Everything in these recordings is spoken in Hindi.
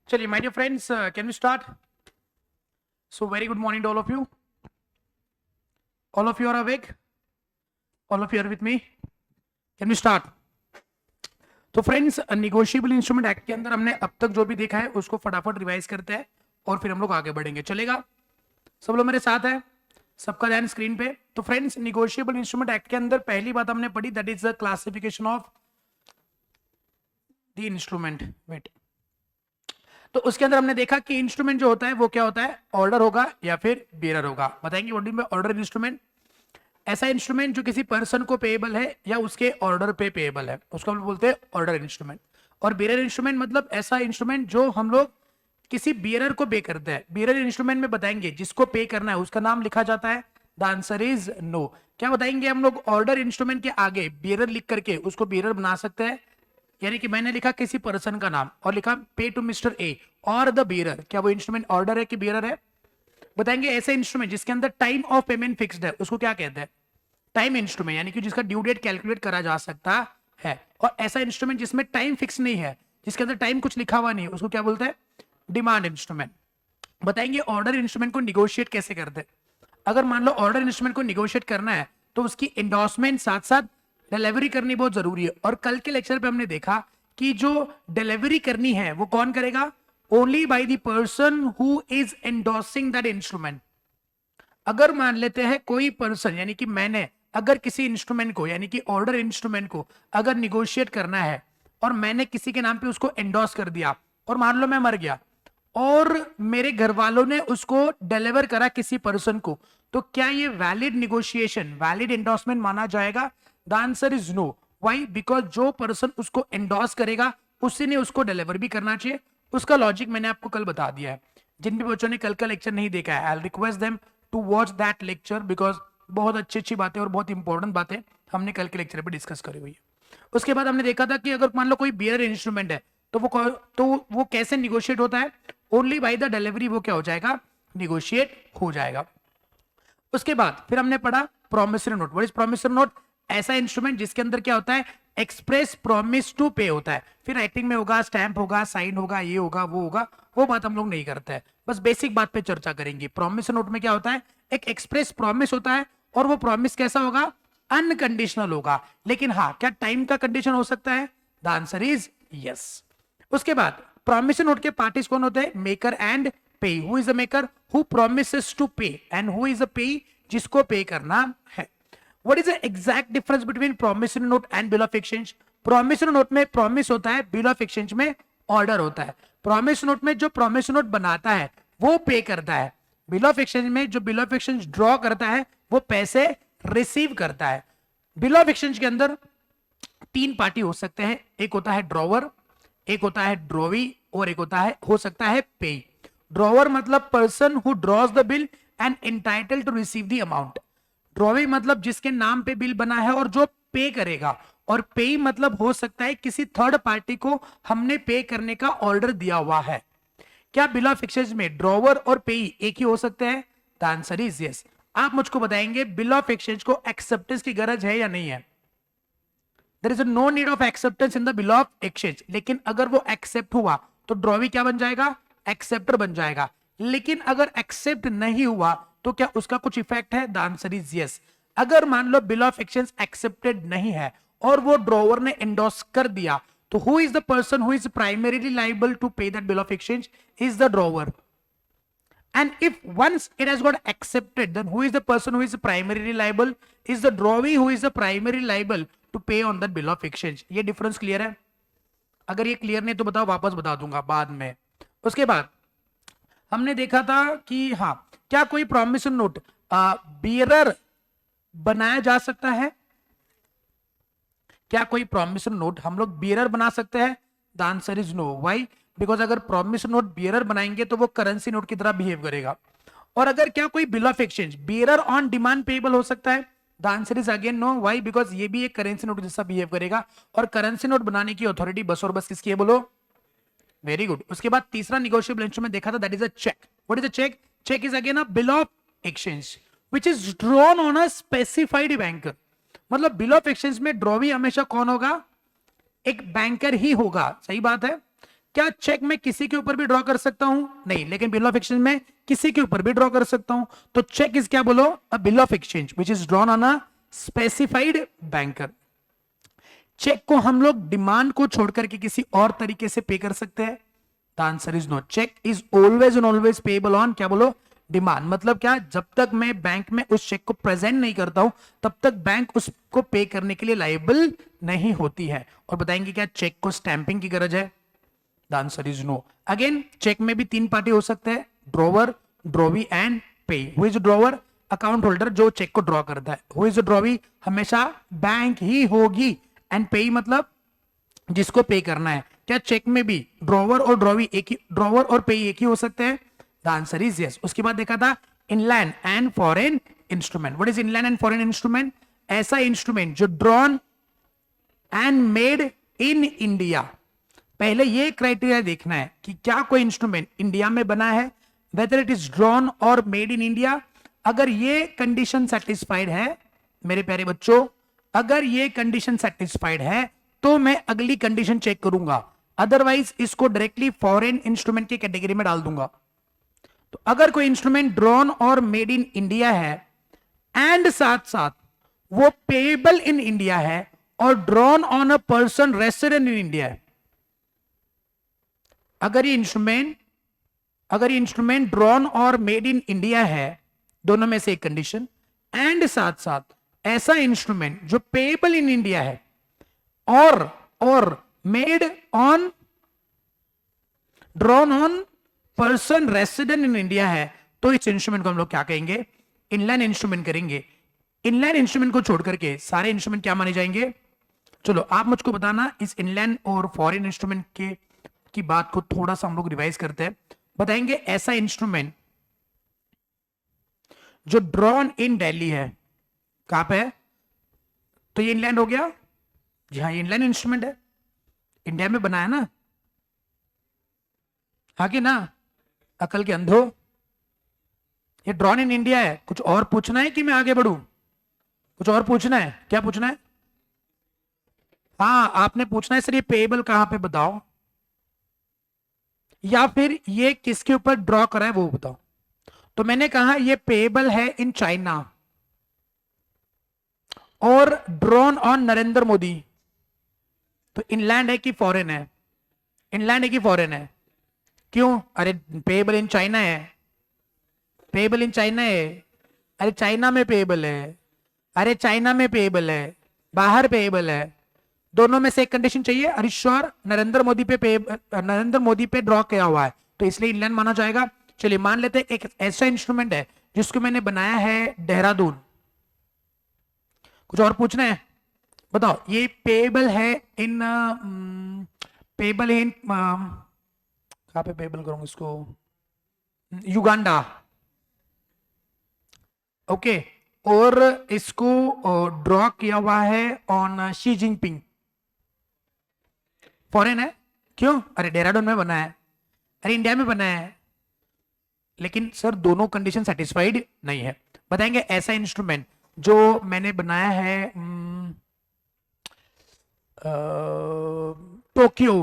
चलिए my dear friends, can we start? So very good morning to all of you. All of you are awake? All of you are with me? Can we start? तो फ्रेंड्स, निगोशिएबल इंस्ट्रूमेंट एक्ट के अंदर हमने अब तक जो भी देखा है उसको फटाफट रिवाइज करते हैं और फिर हम लोग आगे बढ़ेंगे. चलेगा? सब लोग मेरे साथ है? सबका ध्यान स्क्रीन पे. तो फ्रेंड्स, निगोशिएबल इंस्ट्रूमेंट एक्ट के अंदर पहली बात हमने पढ़ी, that is the classification of the instrument. Wait. तो उसके अंदर हमने देखा कि इंस्ट्रूमेंट जो होता है वो क्या होता है, ऑर्डर होगा या फिर बेरर होगा. बताएंगे what do mean by order instrument? ऐसा इंस्ट्रूमेंट जो किसी पर्सन को पेएबल है या उसके ऑर्डर पे पेएबल है, उसको हम बोलते हैं ऑर्डर इंस्ट्रूमेंट. और बेरर इंस्ट्रूमेंट मतलब ऐसा इंस्ट्रूमेंट जो हम लोग किसी बेरर को पे करते हैं. बेरर इंस्ट्रूमेंट में बताएंगे जिसको पे करना है उसका नाम लिखा जाता है. The answer is no. क्या बताएंगे हम लोग? ऑर्डर इंस्ट्रूमेंट के आगे बेरर लिख करके उसको बेरर बना सकते हैं. यानी कि मैंने लिखा किसी पर्सन का नाम और लिखा पे टू मिस्टर ए और द बेरर. क्या वो इंस्ट्रूमेंट ऑर्डर है कि बेरर है? बताएंगे ऐसे इंस्ट्रूमेंट जिसके अंदर टाइम ऑफ पेमेंट फिक्स्ड है उसको क्या कहते हैं? Time instrument. यानी कि जिसका ड्यू डेट कैलकुलेट करा जा सकता है. और ऐसा इंस्ट्रूमेंट जिसमें टाइम फिक्स नहीं है, जिसके अंदर टाइम कुछ लिखा हुआ नहीं है, उसको क्या बोलते हैं? Demand instrument. बताएंगे ऑर्डर इंस्ट्रूमेंट को निगोशिएट कैसे करते हैं. अगर मान लो ऑर्डर इंस्ट्रूमेंट को निगोशिएट करना है तो उसकी एंडोर्समेंट साथ साथ डिलीवरी करनी बहुत जरूरी है. और कल के लेक्चर पे हमने देखा कि जो डिलीवरी करनी है वो कौन करेगा? Only by the person who is endorsing that instrument. अगर मान लेते हैं कोई पर्सन, यानी कि मैंने अगर किसी इंस्ट्रूमेंट को, यानी कि ऑर्डर इंस्ट्रूमेंट को अगर निगोशिएट करना है और मैंने किसी के नाम पे उसको एंडोर्स कर दिया और मान लो मैं मर गया और मेरे घर वालों ने उसको डिलीवर करा किसी पर्सन को, तो क्या ये वैलिड निगोशिएशन, वैलिड एंडोर्समेंट माना जाएगा? The answer is no. Why? Because जो पर्सन उसको एंडोर्स करेगा उसी ने उसको डिलीवर भी करना चाहिए. उसका लॉजिक मैंने आपको कल बता दिया है. जिन भी बच्चों ने कल का लेक्चर नहीं देखा है, I request them to watch that lecture, because बहुत अच्छी अच्छी बातें और बहुत इंपॉर्टेंट बातें हमने कल के लेक्चर पे डिस्कस करी हुई है. उसके बाद हमने देखा था कि अगर मान लो कोई बेयर इंस्ट्रूमेंट है तो वो कैसे निगोशिएट होता है? ओनली बाय द डिलीवरी वो क्या हो जाएगा? निगोशिएट हो जाएगा. उसके बाद फिर हमने पढ़ा promissory note. What is promissory note? ऐसा इंस्ट्रूमेंट जिसके अंदर क्या होता है? एक्सप्रेस प्रॉमिस टू पे होता है. फिर राइटिंग में होगा, स्टैंप होगा, साइन होगा, ये होगा, वो होगा. वो बात हम लोग नहीं करते हैं, बस बेसिक बात पे चर्चा करेंगे. प्रॉमिसरी नोट में क्या होता है? एक एक्सप्रेस प्रॉमिस होता है और वो प्रॉमिस कैसा होगा? अनकंडीशनल होगा. लेकिन हाँ, क्या टाइम का कंडीशन हो सकता है? The answer is yes. उसके बाद प्रॉमिसरी नोट के पार्टीज कौन होते हैं? Maker and payee. Who is the maker? Who promises to pay. And who is the payee? जिसको पे करना है. What is the exact difference between promissory note and bill of exchange? Promissory note में प्रॉमिस होता है, बिल ऑफ एक्सचेंज में ऑर्डर होता है. प्रॉमिसरी नोट में जो प्रॉमिसरी नोट बनाता है वो पे करता है. बिल ऑफ एक्सचेंज में जो बिल ऑफ एक्सचेंज ड्रॉ करता है वो पैसे रिसीव करता है. बिल ऑफ एक्सचेंज के अंदर तीन पार्टी हो सकते हैं. एक होता है ड्रॉवर, एक होता है ड्रॉवी और एक होता है, हो सकता है, पे. ड्रॉवर मतलब person who draws the bill and entitled to receive the amount. Drawee मतलब जिसके नाम पे बिल बना है और जो पे करेगा. और पे मतलब हो सकता है किसी थर्ड पार्टी को हमने पे करने का ऑर्डर दिया हुआ है. क्या बिल ऑफ एक्सचेंज में ड्रॉवर और पे एक ही हो सकते हैं? The answer is yes. आप मुझको बताएंगे बिल ऑफ एक्सचेंज को एक्सेप्टेंस की गरज है या नहीं है? There is no need of acceptance in the bill of exchange. लेकिन अगर वो एक्सेप्ट हुआ तो ड्रॉवी क्या बन जाएगा? एक्सेप्टर बन जाएगा. लेकिन अगर एक्सेप्ट नहीं हुआ तो क्या उसका कुछ इफेक्ट है? The answer is yes. अगर मान लो बिल ऑफ एक्सचेंज एक्सेप्टेड नहीं है और वो ड्रॉवर ने एंडोर्स कर दिया, तो who is the person who is primarily liable to pay that bill of exchange? Is the drawer. And if once it has got accepted, then who is the person who is primarily liable? Is the drawee who is the primary liable to pay on that bill of exchange. ये डिफरेंस क्लियर है? अगर ये क्लियर नहीं तो बताओ, वापस बता दूंगा बाद में. उसके बाद हमने देखा था कि हाँ, क्या कोई प्रॉमिसरी नोट बियरर बनाया जा सकता है? क्या कोई प्रॉमिसरी नोट हम लोग बियरर बना सकते हैं? The answer is no. Why? Because अगर प्रॉमिसरी नोट बियरर बनाएंगे तो वो करेंसी नोट की तरह बिहेव करेगा. और अगर क्या कोई bill of exchange bearer on demand payable हो सकता है? The answer is again no. Why? Because ये भी एक करेंसी नोट जैसा बिहेव करेगा. और करेंसी नोट बनाने की अथॉरिटी बस और बस किसकी है बोलो? Very good. उसके बाद तीसरा निगोशिएबल इंस्ट्रूमेंट देखा था, that is a cheque. What is a cheque? Cheque is again a bill of exchange which is drawn on a specified banker. मतलब बिल ऑफ एक्सचेंज में ड्रॉवी हमेशा कौन होगा? एक बैंकर ही होगा. सही बात है. क्या चेक में किसी के ऊपर भी ड्रॉ कर सकता हूं? नहीं, लेकिन बिल ऑफ एक्सचेंज में किसी के ऊपर भी ड्रॉ कर सकता हूं। तो चेक इज क्या बोलो? A bill of exchange which is drawn on a specified banker. Cheque को हम लोग डिमांड को छोड़कर के किसी और तरीके से पे कर सकते हैं? The answer is no. Cheque is always and always payable on क्या बोलो? डिमांड। मतलब क्या? जब तक मैं बैंक में उस चेक को प्रेजेंट नहीं करता हूं तब तक बैंक उसको पे करने के लिए लायबल नहीं होती है। और बताएंगे क्या चेक को स्टैंपिंग की गरज है? The answer is no. Again cheque में भी तीन पार्टी हो सकते हैं, drawer, drawee and payee. Who is drawer? Account holder जो चेक को ड्रॉ करता है। Who is drawee? हमेशा बैंक ही होगी। एंड पे मतलब जिसको पे करना है। क्या चेक में भी ड्रॉवर और ड्रॉवी एक ही, ड्रॉवर और पे एक ही हो सकते हैं? The answer is yes. उसके बाद देखा था inland and foreign instrument. What is inland and foreign instrument? ऐसा इंस्ट्रूमेंट जो drawn and made in India. पहले ये क्राइटेरिया देखना है कि क्या कोई इंस्ट्रूमेंट इंडिया में बना है, वेदर इट इज ड्रॉन और मेड इन इंडिया। अगर ये कंडीशन सेटिस्फाइड है मेरे प्यारे बच्चों, अगर ये कंडीशन सेटिस्फाइड है तो मैं अगली कंडीशन चेक करूंगा, अदरवाइज इसको डायरेक्टली फॉरेन इंस्ट्रूमेंट की कैटेगरी में डाल दूंगा। तो अगर कोई इंस्ट्रूमेंट ड्रॉन और मेड इन इंडिया है एंड साथ साथ वो पेएबल इन इंडिया है और drawn on a person resident in India है, अगर ये इंस्ट्रूमेंट ड्रॉन और मेड इन इंडिया है, दोनों में से एक कंडीशन, एंड साथ साथ ऐसा इंस्ट्रूमेंट जो पेएबल इन इंडिया है और made on drawn on person resident in India है, तो इस इंस्ट्रूमेंट को हम लोग क्या कहेंगे? इनलैंड इंस्ट्रूमेंट करेंगे। इनलैंड इंस्ट्रूमेंट को छोड़ करके सारे इंस्ट्रूमेंट क्या माने जाएंगे? चलो आप मुझको बताना, इस इनलैंड और फॉरेन इंस्ट्रूमेंट के की बात को थोड़ा सा हम लोग रिवाइज करते हैं। बताएंगे ऐसा इंस्ट्रूमेंट जो ड्रॉन इन दिल्ली है, कहां पे है? तो ये इनलैंड हो गया। जी हाँ, ये इनलैंड इंस्ट्रूमेंट है, इंडिया में बना है ना, हाँ कि ना? अकल के अंधो, ये ड्रॉन इन इंडिया है। कुछ और पूछना है कि मैं आगे बढ़ूं? कुछ और पूछना है? क्या पूछना है? हाँ, आपने पूछना है सर ये पेएबल कहां पे बताओ, या फिर ये किसके ऊपर ड्रॉ करा है वो बताओ। तो मैंने कहा ये पेएबल है इन चाइना और ड्रॉन ऑन नरेंद्र मोदी। तो इनलैंड है कि फॉरेन है? इनलैंड है कि फॉरेन है? क्यों? अरे पेएबल इन चाइना है, पेएबल इन चाइना है। अरे चाइना में पेएबल है, अरे चाइना में पेएबल है, बाहर पेएबल है। दोनों में से एक कंडीशन चाहिए। अरे श्योर नरेंद्र मोदी पे ड्रॉ किया हुआ है तो इसलिए इनलैंड माना जाएगा। चलिए मान लेते हैं एक ऐसा इंस्ट्रूमेंट है जिसको मैंने बनाया है देहरादून। कुछ और पूछना है? बताओ ये पेएबल है इन कहां पे पेएबल करूंगा इसको? युगांडा। ओके, और इसको ड्रॉ किया हुआ है ऑन शी जिनपिंग। फॉरेन है? क्यों? अरे देहरादून में बना है, अरे इंडिया में बना है। लेकिन सर दोनों कंडीशन सेटिस्फाइड नहीं है। बताएंगे ऐसा इंस्ट्रूमेंट जो मैंने बनाया है टोक्यो।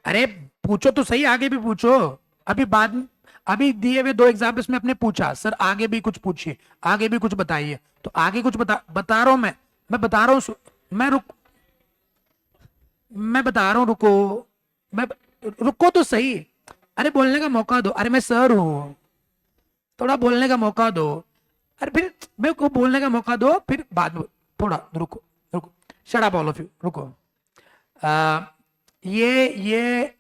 अरे पूछो तो सही, आगे भी पूछो। अभी दिए हुए दो एग्जाम्पल्स में आपने पूछा सर आगे भी कुछ पूछिए, आगे भी कुछ बताइए। तो आगे कुछ बता रहा हूं मैं बता रहा हूं, मैं बता रहा हूं, रुको तो सही। अरे बोलने का मौका दो, अरे मैं सर हूं, थोड़ा बोलने का मौका दो। अरे फिर मेरे को बोलने का मौका दो, फिर बाद में थोड़ा रुको। Shut up all of you, रुको। ये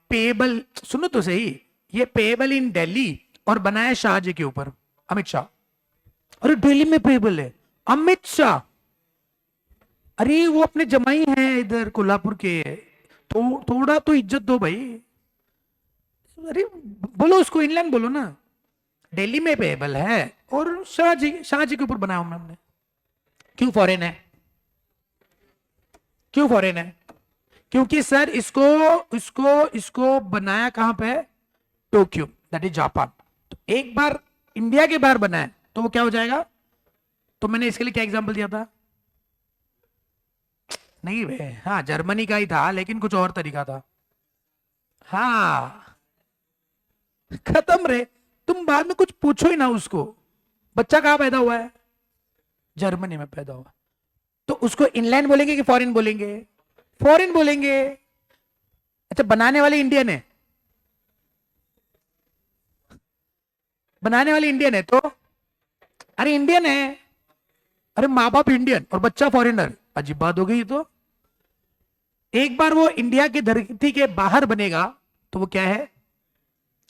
पेएबल सुनो तो सही, ये पेएबल इन दिल्ली और बनाया शाह जी के ऊपर, अमित शाह। अरे दिल्ली में पेएबल है अमित शाह? अरे वो अपने जमाई हैं इधर कोल्हापुर के, तो थोड़ा तो इज्जत दो भाई। अरे बोलो उसको इनलैंड बोलो ना। दिल्ली में पेएबल है और शाह जी के ऊपर बनाया हमने। क्यों फॉरेन है? क्यों फॉरेन है? क्योंकि सर इसको बनाया कहां पे? Tokyo, that is Japan. तो एक बार इंडिया के बाहर बना है तो वो क्या हो जाएगा? तो मैंने इसके लिए क्या एग्जांपल दिया था? नहीं बे, हाँ जर्मनी का ही था लेकिन कुछ और तरीका था। हाँ खत्म रे, तुम बाद में कुछ पूछो ही ना उसको। बच्चा कहाँ पैदा हुआ है? जर्मनी में पैदा हुआ। तो उसको इनलैंड बोलेंगे कि फॉरेन बोलेंगे? फॉरेन बोलेंगे। अच्छा बनाने वाले इंडियन है? बनाने वाले इंडियन है तो? अरे इंडियन है। अरे माँ बाप इंडियन और बच्चा फॉरेनर, अजीब बात हो गई ये तो। एक बार वो इंडिया की धरती के बाहर बनेगा तो वो क्या है?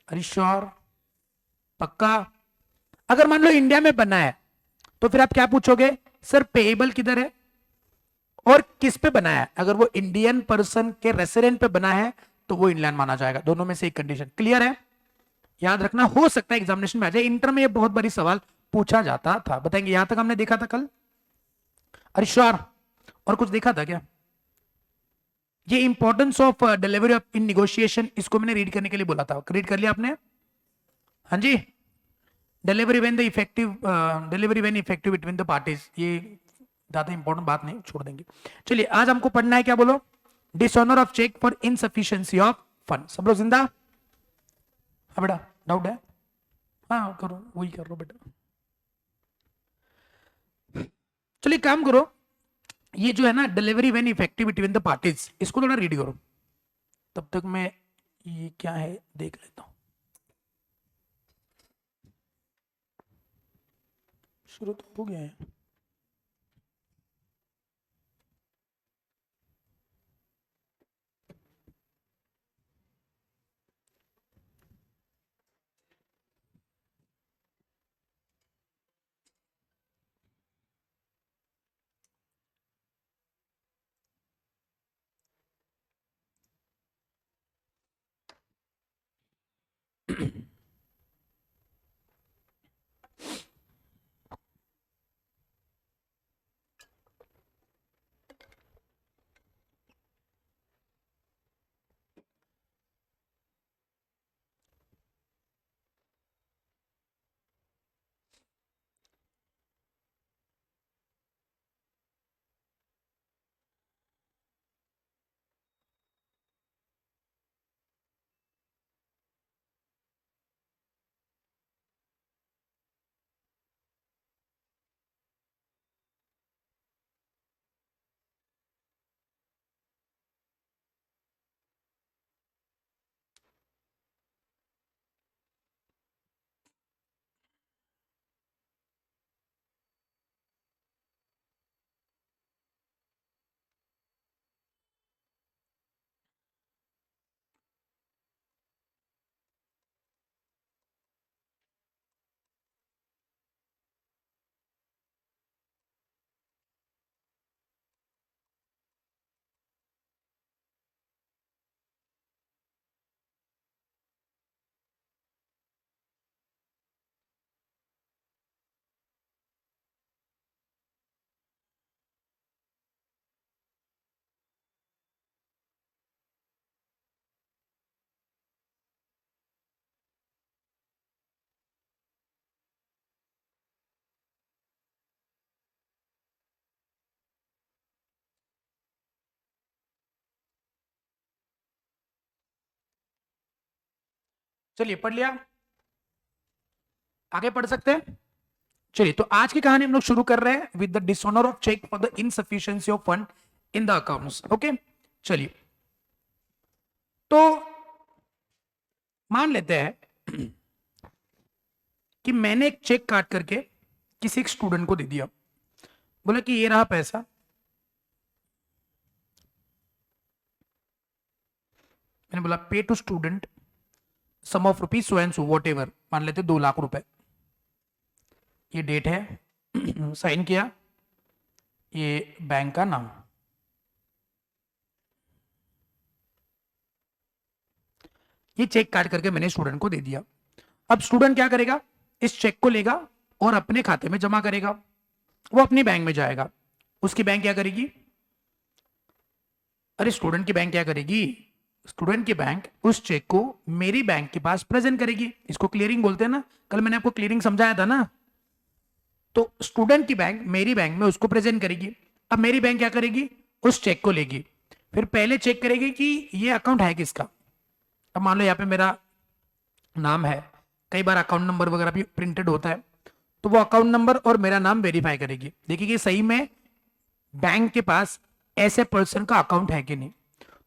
अरे श्योर, पक्का। अगर मान लो इंडिया में बना है तो फिर आप क्या पूछोगे? सर पेएबल किधर है और किस पे बना है? अगर वो इंडियन पर्सन के रेसिडेंट पे बना है तो वो इनलैंड माना जाएगा। दोनों में से एक कंडीशन क्लियर है? याद रखना, हो सकता है एग्जामिनेशन में आ जाए, इंटर में ये बहुत बड़ी सवाल पूछा जाता था। बताएंगे यहां तक हमने देखा था कल? अरे श्योर। और कुछ देखा था क्या? ये importance of delivery of in negotiation, इसको मैंने रीड करने के लिए बोला था, रीड कर लिया आपने? हाँ जी। Delivery when the effective, delivery when effective between the parties, ये ज्यादा इंपॉर्टेंट बात नहीं, छोड़ देंगे। चलिए आज हमको पढ़ना है, क्या बोलो? Dishonour of cheque for insufficiency of fund. सब लोग जिंदा? हाँ बेटा, डाउट है? हाँ करो, वही कर लो बेटा। चलिए काम करो, ये जो है ना delivery when effective between the parties, इसको थोड़ा रीड करो। तब तक मैं ये क्या है देख लेता हूं। शुरू तो हो गया है। चलिए पढ़ लिया, आगे पढ़ सकते हैं? चलिए तो आज की कहानी हम लोग शुरू कर रहे हैं with the dishonour of cheque for the insufficiency of fund in the accounts. Okay चलिए, तो मान लेते हैं कि मैंने एक चेक काट करके किसी एक स्टूडेंट को दे दिया, बोला कि ये रहा पैसा, मैंने बोला pay to student sum of rupees so and so whatever, मान लेते 2 लाख रुपए, ये डेट है, साइन किया, ये बैंक का नाम, ये चेक काट करके मैंने स्टूडेंट को दे दिया। अब स्टूडेंट क्या करेगा? इस चेक को लेगा और अपने खाते में जमा करेगा, वो अपनी बैंक में जाएगा। उसकी बैंक क्या करेगी? अरे स्टूडेंट की बैंक क्या करेगी? स्टूडेंट की बैंक उस चेक को मेरी बैंक के पास प्रेजेंट करेगी, इसको क्लियरिंग बोलते हैं ना, कल मैंने आपको क्लियरिंग समझाया था ना। तो स्टूडेंट की बैंक मेरी बैंक में उसको प्रेजेंट करेगी। अब मेरी बैंक क्या करेगी? उस चेक को लेगी, फिर पहले चेक करेगी कि ये अकाउंट है किसका। अब मान लो यहाँ पे मेरा नाम है, कई बार अकाउंट नंबर वगैरह भी प्रिंटेड होता है, तो वो अकाउंट नंबर और मेरा नाम वेरीफाई करेगी, देखिए सही में बैंक के पास ऐसे पर्सन का अकाउंट है कि नहीं,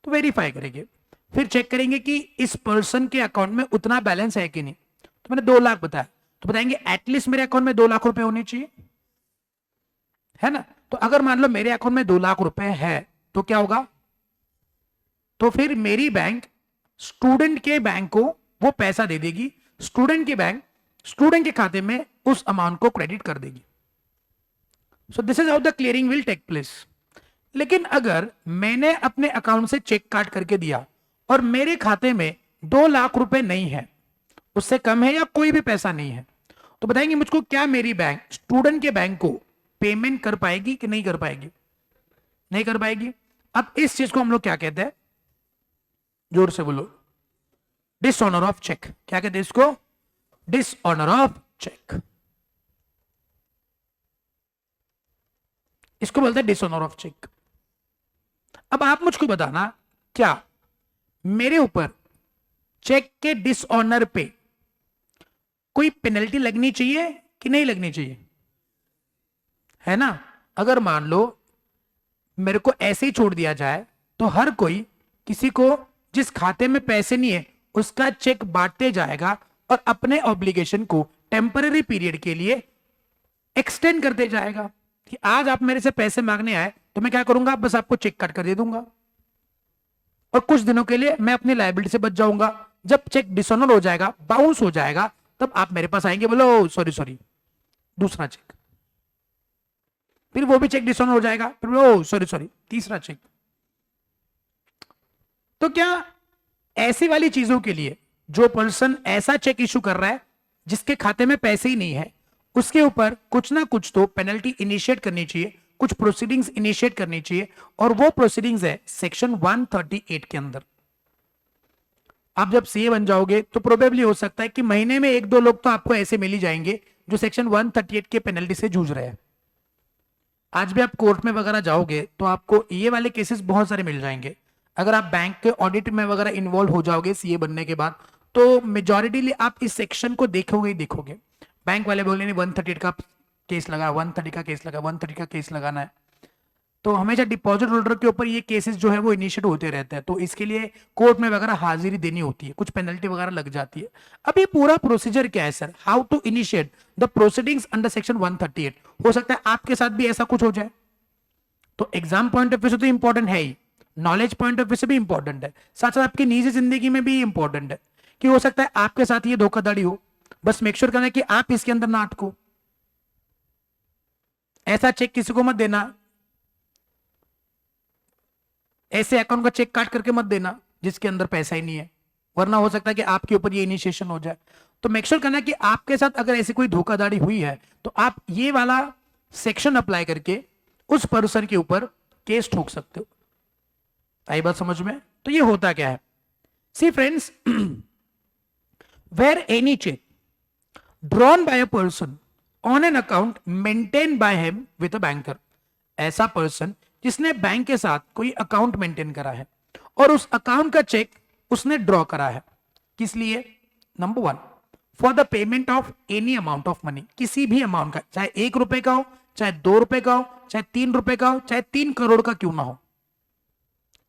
तो वेरीफाई करेंगे। फिर चेक करेंगे कि इस पर्सन के अकाउंट में उतना बैलेंस है कि नहीं। तो मैंने 2 लाख बताया, तो बताएंगे एटलीस्ट मेरे अकाउंट में 2 लाख रुपए होने चाहिए, है ना। तो अगर मान लो मेरे अकाउंट में 2 लाख रुपए है तो क्या होगा, तो फिर मेरी बैंक स्टूडेंट के बैंक को वो पैसा दे देगी, स्टूडेंट की बैंक स्टूडेंट के खाते में उस अमाउंट को क्रेडिट कर देगी। So this is how the clearing will take place. लेकिन अगर मैंने अपने अकाउंट से चेक काट करके दिया और मेरे खाते में 2 लाख रुपए नहीं है, उससे कम है या कोई भी पैसा नहीं है, तो बताएंगे मुझको क्या मेरी बैंक स्टूडेंट के बैंक को पेमेंट कर पाएगी कि नहीं कर पाएगी? नहीं कर पाएगी। अब इस चीज को हम लोग क्या कहते हैं, जोर से बोलो, डिसऑनर ऑफ चेक। क्या कहते हैं इसको? Dishonour of cheque. इसको बोलते हैं डिसऑनर ऑफ चेक। अब आप मुझको बताना, क्या मेरे ऊपर चेक के डिसऑनर पे कोई पेनल्टी लगनी चाहिए कि नहीं लगनी चाहिए? है ना। अगर मान लो मेरे को ऐसे ही छोड़ दिया जाए तो हर कोई किसी को जिस खाते में पैसे नहीं है उसका चेक बांटते जाएगा और अपने ऑब्लिगेशन को टेम्पररी पीरियड के लिए एक्सटेंड करते जाएगा कि आज आप मेरे से पैसे मांगने आए तो मैं क्या करूंगा, बस आपको चेक काट कर दे दूंगा और कुछ दिनों के लिए मैं अपनी लायबिलिटी से बच जाऊंगा। जब चेक डिसऑनर हो जाएगा, बाउंस हो जाएगा, तब आप मेरे पास आएंगे, बोलो सॉरी सॉरी, दूसरा चेक। फिर वो भी चेक डिसऑनर हो जाएगा, फिर ओ सॉरी सॉरी, तीसरा चेक। तो क्या ऐसी वाली चीजों के लिए जो पर्सन ऐसा चेक इशू कर रहा है जिसके खाते में पैसे ही नहीं है, उसके ऊपर कुछ ना कुछ तो पेनल्टी इनिशिएट करनी चाहिए, कुछ प्रोसीडिंग्स इनिशिएट करनी चाहिए, और वो प्रोसीडिंग्स है सेक्शन 138 के अंदर। आप जब सीए बन जाओगे तो प्रोबेबली हो सकता है कि महीने में 1-2 लोग तो आपको ऐसे मिल ही जाएंगे जो सेक्शन 138 के पेनल्टी से जूझ रहे हैं। आज भी आप कोर्ट में वगैरह जाओगे तो आपको ये वाले केसेस बहुत सारे मिल जाएंगे। अगर आप बैंक के ऑडिट में वगैरह इन्वॉल्व हो जाओगे सीए बनने के बाद, तो मेजॉरिटीली आप इस सेक्शन को देखोगे ही देखोगे। बैंक वाले बोलेंगे 138 का केस लगा, 130 का केस लगा, 130 का केस लगाना है। तो हमेशा डिपॉजिट होल्डर के ऊपर ये केसेस जो है वो इनिशिएट होते रहते हैं, तो इसके लिए कोर्ट में वगैरह हाजिरी देनी होती है, कुछ पेनल्टी वगैरह लग जाती है। अब ये पूरा प्रोसीजर क्या है sir, how to initiate the proceedings under section 138? हो सकता है आपके साथ भी ऐसा कुछ हो जाए, तो एग्जाम पॉइंट ऑफ व्यू से तो इंपॉर्टेंट है ही, नॉलेज पॉइंट ऑफ व्यू से भी इंपॉर्टेंट है, साथ साथ आपकी निजी जिंदगी में भी इंपॉर्टेंट है कि हो सकता है आपके साथ ये धोखाधड़ी हो। बस मेक श्योर करना कि आप इसके अंदर ना अटको, ऐसा चेक किसी को मत देना, ऐसे अकाउंट का चेक काट करके मत देना जिसके अंदर पैसा ही नहीं है, वरना हो सकता है कि आपके ऊपर ये इनिशिएशन हो जाए। तो मेक श्योर करना कि आपके साथ अगर ऐसी कोई धोखाधड़ी हुई है तो आप ये वाला सेक्शन अप्लाई करके उस पर्सन के ऊपर केस ठोक सकते हो। आई बात समझ में? तो ये होता क्या है, see friends, where any cheque drawn by a person on an account maintain by him with a banker, ऐसा पर्सन जिसने बैंक के साथ कोई अकाउंट मेंटेन करा है और उस अकाउंट का चेक उसने ड्रॉ करा है, किस लिए? Number 1, for the payment of any amount of money, किसी भी अमाउंट का, चाहे 1 रुपए का हो, चाहे 2 रुपए का हो, चाहे 3 रुपए का हो, चाहे 3 करोड़ का क्यों ना हो।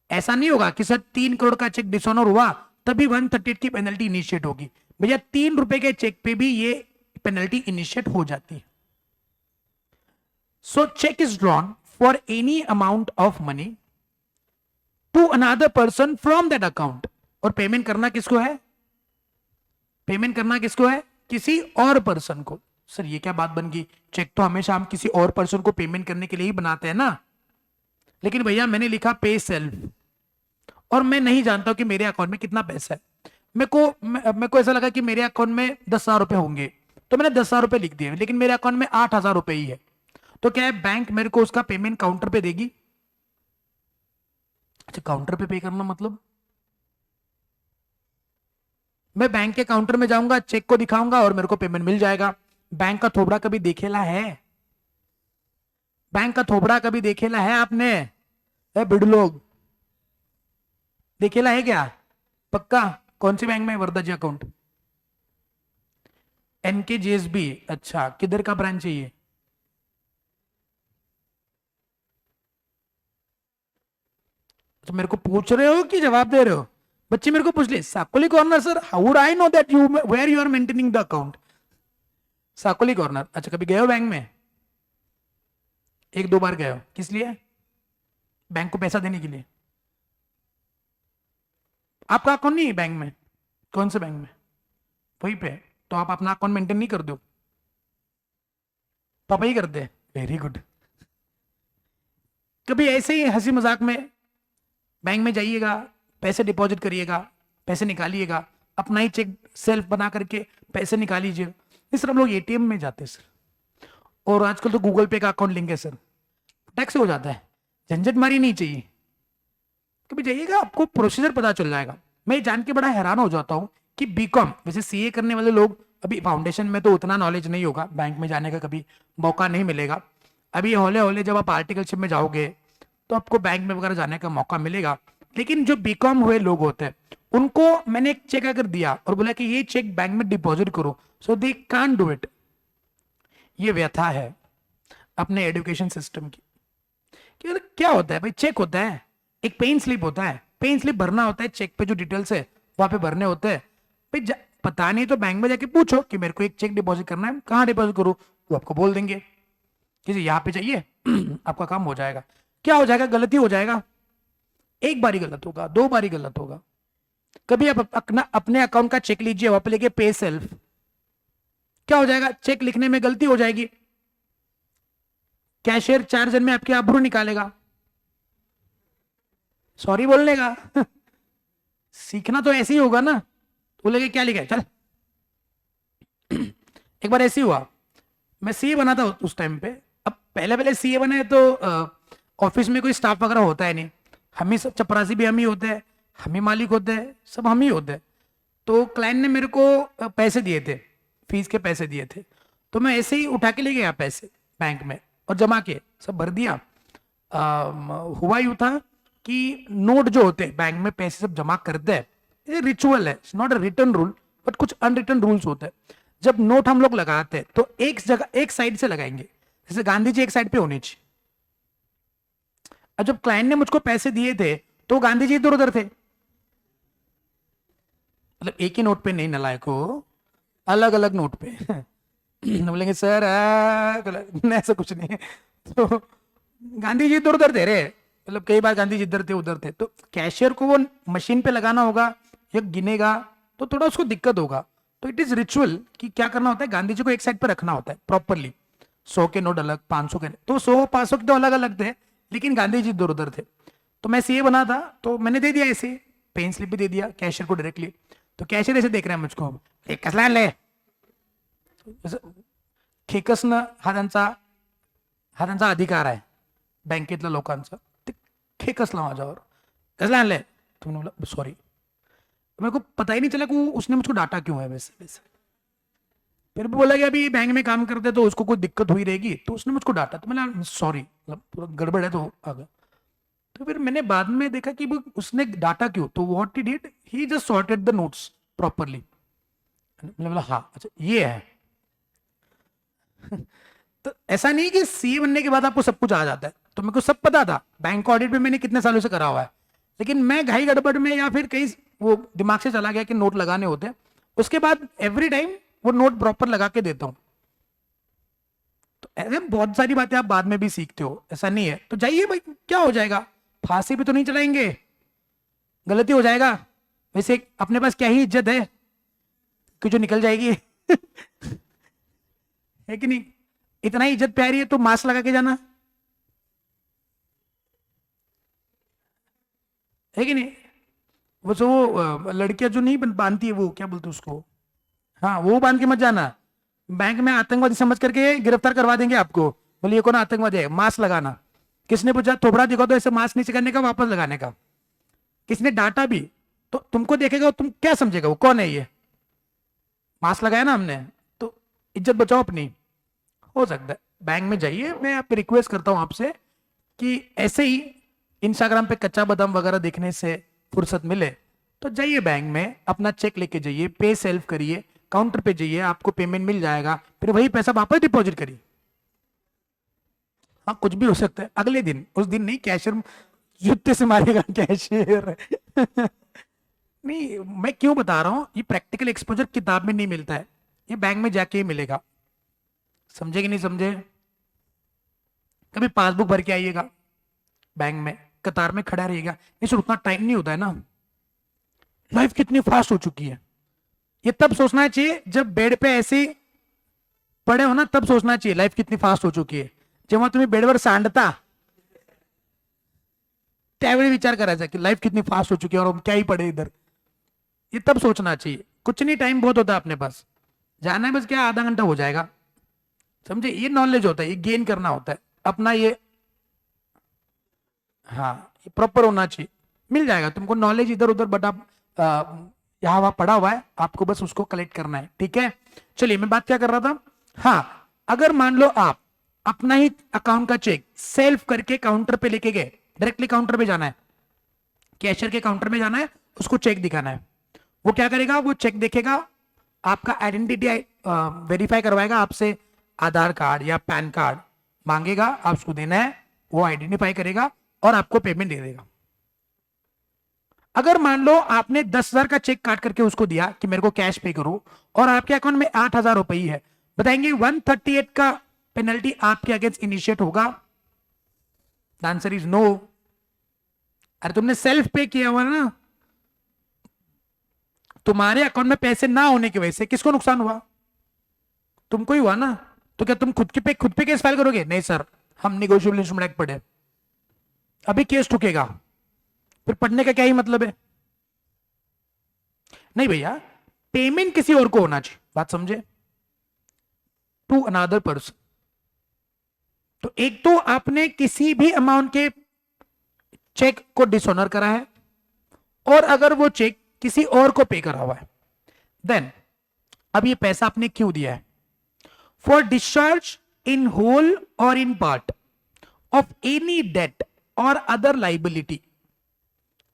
ऐसा नहीं होगा कि सर 3 करोड़ का चेक डिसऑनर हुआ तभी 138 की पेनल्टी इनिशिएट होगी। भैया 3 रुपए के चेक पे भी ये पेनल्टी इनिशिएट हो जाती है। So cheque is drawn for any amount of money to another person from that account, और पेमेंट करना किसको है? पेमेंट करना किसको है? किसी और पर्सन को। सर ये क्या बात बन गई, चेक तो हमेशा हम किसी और पर्सन को पेमेंट करने के लिए ही बनाते हैं ना। लेकिन भैया मैंने लिखा पे सेल्फ और मैं नहीं जानता कि मेरे अकाउंट में कितना पैसा है। मेरे को ऐसा लगा कि मेरे अकाउंट में 10,000 रुपए होंगे तो मैंने 10,000 रुपए लिख दिए, लेकिन मेरे अकाउंट में 8,000 रुपए ही है। तो क्या है, बैंक मेरे को उसका पेमेंट काउंटर पे देगी? अच्छा, काउंटर पे पे करना मतलब मैं बैंक के काउंटर में जाऊंगा, चेक को दिखाऊंगा और मेरे को पेमेंट मिल जाएगा। बैंक का थोबड़ा कभी देखेला है? बैंक का थोबड़ा कभी देखेला है आपने? बिडलोग देखेला है क्या? पक्का? कौन सी बैंक में है वरदा जी अकाउंट? NKJSB। अच्छा, किधर का ब्रांच है ये? तो मेरे को पूछ रहे हो कि जवाब दे रहे हो? बच्चे मेरे को पूछ ले, Sakoli corner sir, how would I know that you where you are maintaining the account? Sakoli corner, अच्छा कभी गए हो बैंक में? एक दो बार गए हो, किस लिए? बैंक को पैसा देने के लिए? आपका अकाउंट नहीं है बैंक में? कौन से बैंक में? वहीं पे? तो आप अपना अकाउंट मेंटेन नहीं कर दो? पापा ही करते हैं, वेरी गुड। कभी ऐसे ही हंसी मजाक में बैंक में जाइएगा, पैसे डिपॉजिट करिएगा, पैसे निकालिएगा, अपना ही चेक सेल्फ बना करके पैसे निकालीजिए। इस तरह हम लोग एटीएम में जाते हैं सर, और आजकल तो गूगल पे का अकाउंट लिंक है सर, टैक्स हो जाता है, झंझट मारी नहीं चाहिए। कभी जाइएगा, आपको प्रोसीजर पता चल जाएगा। मैं जान के बड़ा हैरान हो जाता हूँ कि बीकॉम, वैसे सीए करने वाले लोग, अभी फाउंडेशन में तो उतना नॉलेज नहीं होगा, बैंक में जाने का कभी मौका नहीं मिलेगा। अभी हौले हौले जब आप आर्टिकलशिप में जाओगे तो आपको बैंक में वगैरह जाने का मौका मिलेगा। लेकिन जो बीकॉम हुए लोग होते हैं, उनको मैंने एक चेक अगर दिया और बोला कि ये चेक बैंक में डिपॉजिट करो, सो दे कांट डू इट। ये व्यथा है अपने एजुकेशन सिस्टम की। कि क्या होता है भाई, चेक होता है, एक पेन स्लिप होता है, पेन स्लिप भरना होता है, चेक पे जो डिटेल्स है वहां पे भरने होते हैं भाई। पता नहीं तो बैंक में जाके पूछो कि मेरे को एक चेक डिपॉजिट करना है, कहाँ डिपॉजिट करूँ, वो आपको बोल देंगे कि जी यहाँ पे चाहिए आपका काम हो जाएगा। क्या हो जाएगा? गलती हो जाएगा, एक बारी गलत होगा, दो बारी गलत होगा। कभी आप अपने अकाउंट का चेक लीजिए, वहां पे लेके पे सेल्फ, क्या हो जाएगा? चेक लिखने में गलती हो जाएगी, कैशियर 4 जन में आपके आबरू निकालेगा, सॉरी बोलने का सीखना तो ऐसे ही होगा ना। बोलेगा क्या लिखा है, चल। एक बार ऐसे ही हुआ, मैं सीए बना था उस टाइम पे। अब पहले पहले सीए बने तो ऑफिस में कोई स्टाफ वगैरह होता है नहीं, हम ही सब, चपरासी भी हम ही होते हैं, हम ही मालिक होते हैं, सब हम ही होते हैं। तो क्लाइंट ने मेरे को पैसे दिए थे, फीस के पैसे दिए थे, तो मैं ऐसे ही उठा के ले गया पैसे बैंक में और जमा के सब भर दिया। हुआ यूं था कि नोट जो होते हैं बैंक में पैसे सब जमा करते हैं, ये रिचुअल है, not a return rule, but कुछ अनरिटन रूल्स होते हैं। जब नोट हम लोग लगाते हैं तो एक जगह एक साइड से लगाएंगे, जैसे गांधी जी एक साइड पे होने चाहिए। अब जब क्लाइंट ने मुझको पैसे दिए थे तो गांधी जी इधर उधर थे, मतलब एक ही नोट पे नहीं नलायक हो, अलग अलग नोट पे बोलेंगे सर ऐसा कुछ नहीं है। तो गांधी जी इधर उधर थे रे, मतलब कई बार गांधी जी इधर थे उधर थे, तो कैशियर को वो मशीन पे लगाना होगा या गिनेगा तो थोड़ा उसको दिक्कत होगा। तो इट इज रिचुअल कि क्या करना होता है, गांधी जी को एक साइड पे रखना होता है प्रॉपरली। 100 के नोट अलग, 500 के, तो 100 500 के तो अलग अलग थे, लेकिन गांधी जी इधर उधर थे। तो मैं सीए बना था तो मैंने दे दिया ऐसे, पेन स्लिप भी दे दिया कैशियर को डायरेक्टली। तो कैशियर ऐसे देख रहे हैं मुझको, कसला ले, खेकसणं हा त्यांचा अधिकार आहे बँकेतल्या लोकांचा, ते खेकसला माझ्यावर, कसला आणलंय तुमने बोला सॉरी। मेरे को पता ही नहीं चला कि उसने मुझको डांटा क्यों है वैसे वैसे। फिर भी बोला कि अभी बैंक में काम करते तो उसको कोई दिक्कत हुई रहेगी, तो उसने मुझको डांटा, तो मैंने सॉरी, मतलब पूरा गड़बड़ है तो आ गया। तो फिर मैंने बाद में देखा कि वो उसने डांटा क्यों, तो what he did, he just sorted the notes properly. मैंने बोला हाँ अच्छा ये है। तो ऐसा नहीं कि सीए बनने के बाद आपको सब कुछ आ जाता है, तो मेरे को सब पता था, बैंक ऑडिट भी मैंने कितने सालों से करा हुआ है, लेकिन मैं घाई गड़बड़ में या फिर कहीं वो दिमाग से चला गया कि नोट लगाने होते हैं, उसके बाद एवरी टाइम वो नोट प्रॉपर लगा के देता हूं। तो ऐसे बहुत सारी बातें आप बाद में भी सीखते हो, ऐसा नहीं है। तो जाइए भाई, क्या हो जाएगा, फांसी भी तो नहीं चलाएंगे, गलती हो जाएगा, वैसे अपने पास क्या ही इज्जत है कि जो निकल जाएगी है कि नहीं? इतना ही इज्जत प्यारी है तो मास्क लगा के जाना, है कि नहीं? वो जो लड़कियां जो नहीं बांधती है, वो क्या बोलते हैं उसको, हाँ वो बांध के मत जाना, बैंक में आतंकवादी समझ करके गिरफ्तार करवा देंगे आपको। बोलिए ये कौन आतंकवादी है, मास्क लगाना। किसने पूछा थोबड़ा दिखा तो ऐसे मास्क नीचे करने का, वापस लगाने का। किसने डांटा भी तो तुमको देखेगा, तुम क्या समझेगा वो कौन है, ये मास्क लगाया ना हमने, तो इज्जत बचाओ अपनी। हो सकता है बैंक में जाइए, मैं आप रिक्वेस्ट करता हूं आपसे कि ऐसे ही इंस्टाग्राम पे कच्चा बादाम वगैरह देखने से फुर्सत मिले तो जाइए बैंक में, अपना चेक लेके जाइए, पे सेल्फ करिए, काउंटर पे जाइए, आपको पेमेंट मिल जाएगा, फिर वही पैसा वापस डिपॉजिट करिए। हाँ कुछ भी हो सकता है, अगले दिन, उस दिन नहीं, कैशियर जूते से मारेगा कैशियर। नहीं, मैं क्यों बता रहा हूं, ये प्रैक्टिकल एक्सपोजर किताब में नहीं मिलता है, ये बैंक में जाके ही मिलेगा। समझे कि नहीं समझे? कभी पासबुक भर के आइएगा, बैंक में कतार में खड़ा रहिएगा, इस उतना टाइम नहीं होता है ना। लाइफ कितनी फास्ट हो चुकी है, ये तब सोचना चाहिए जब बेड पे ऐसे पड़े हो ना, तब सोचना चाहिए लाइफ कितनी फास्ट हो चुकी है। जेव्हा तुम्ही बेडवर सांडता त्यावेळी विचार करायचा की लाइफ कितनी फास्ट हो चुकी है और हम क्या ही पड़े इधर, ये तब सोचना चाहिए। कुछ नहीं, टाइम बहुत होता है अपने पास, जाना है बस, क्या आधा घंटा हो जाएगा। समझे? ये नॉलेज होता है, ये गेन करना होता है अपना, ये हाँ ये प्रॉपर होना चाहिए। मिल जाएगा तुमको नॉलेज इधर उधर, बट आप यहाँ वहां पड़ा हुआ है, आपको बस उसको कलेक्ट करना है। ठीक है, चलिए मैं बात क्या कर रहा था। हाँ, अगर मान लो आप अपना ही अकाउंट का चेक सेल्फ करके काउंटर पे लेके गए, डायरेक्टली काउंटर पे जाना है, कैशियर के काउंटर में जाना है, उसको चेक दिखाना है, वो क्या करेगा, वो चेक देखेगा, आपका आइडेंटिटी वेरीफाई करवाएगा आपसे, आधार कार्ड या पैन कार्ड मांगेगा, आप उसको देना है, वो आइडेंटिफाई करेगा और आपको पेमेंट दे देगा। अगर मान लो आपने 10,000 का चेक काट करके उसको दिया कि मेरे को कैश पे करो, और आपके अकाउंट में 8,000 रुपए ही है, बताएंगे 138 का पेनल्टी आपके अगेंस्ट इनिशिएट होगा? The answer is no. अरे तुमने सेल्फ पे किया हुआ ना, तुम्हारे अकाउंट में पैसे ना होने की वजह से किसको नुकसान हुआ? तुमको ही हुआ ना। तो क्या तुम खुद पे केस फाइल करोगे? नहीं सर, हम निगोशिएबल इंस्ट्रूमेंट एक्ट पढ़े, अभी केस ठुकेगा, फिर पढ़ने का क्या ही मतलब है? नहीं भैया, पेमेंट किसी और को होना चाहिए, बात समझे, टू अनदर पर्सन। तो एक तो आपने किसी भी अमाउंट के चेक को डिसऑनर करा है, और अगर वो चेक किसी और को पे करा हुआ है, देन अब ये पैसा आपने क्यों दिया है? For discharge in whole or in part of any debt or other liability,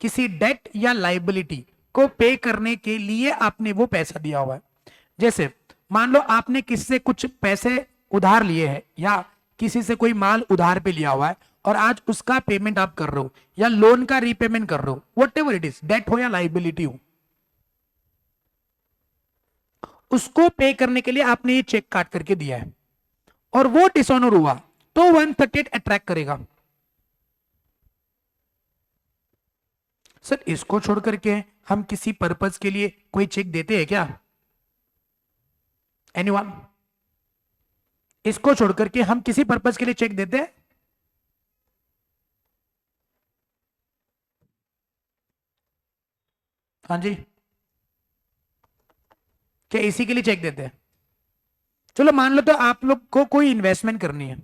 किसी डेट या लाइबिलिटी को पे करने के लिए आपने वो पैसा दिया हुआ है। जैसे मान लो आपने किसी से कुछ पैसे उधार लिए हैं, या किसी से कोई माल उधार पे लिया हुआ है, और आज उसका पेमेंट आप कर रहे हो, या लोन का रीपेमेंट कर रहे हो, whatever it is, debt हो या लाइबिलिटी हो, उसको पे करने के लिए आपने ये चेक काट करके दिया है, और वो डिसऑनर हुआ, तो 138 अट्रैक्ट करेगा। सर इसको छोड़ करके हम किसी पर्पस के लिए कोई चेक देते हैं क्या? एनीवन? इसको छोड़ करके हम किसी पर्पस के लिए चेक देते हैं? हाँ जी, क्या इसी के लिए चेक देते हैं? चलो मान लो तो आप लोग को कोई इन्वेस्टमेंट करनी है,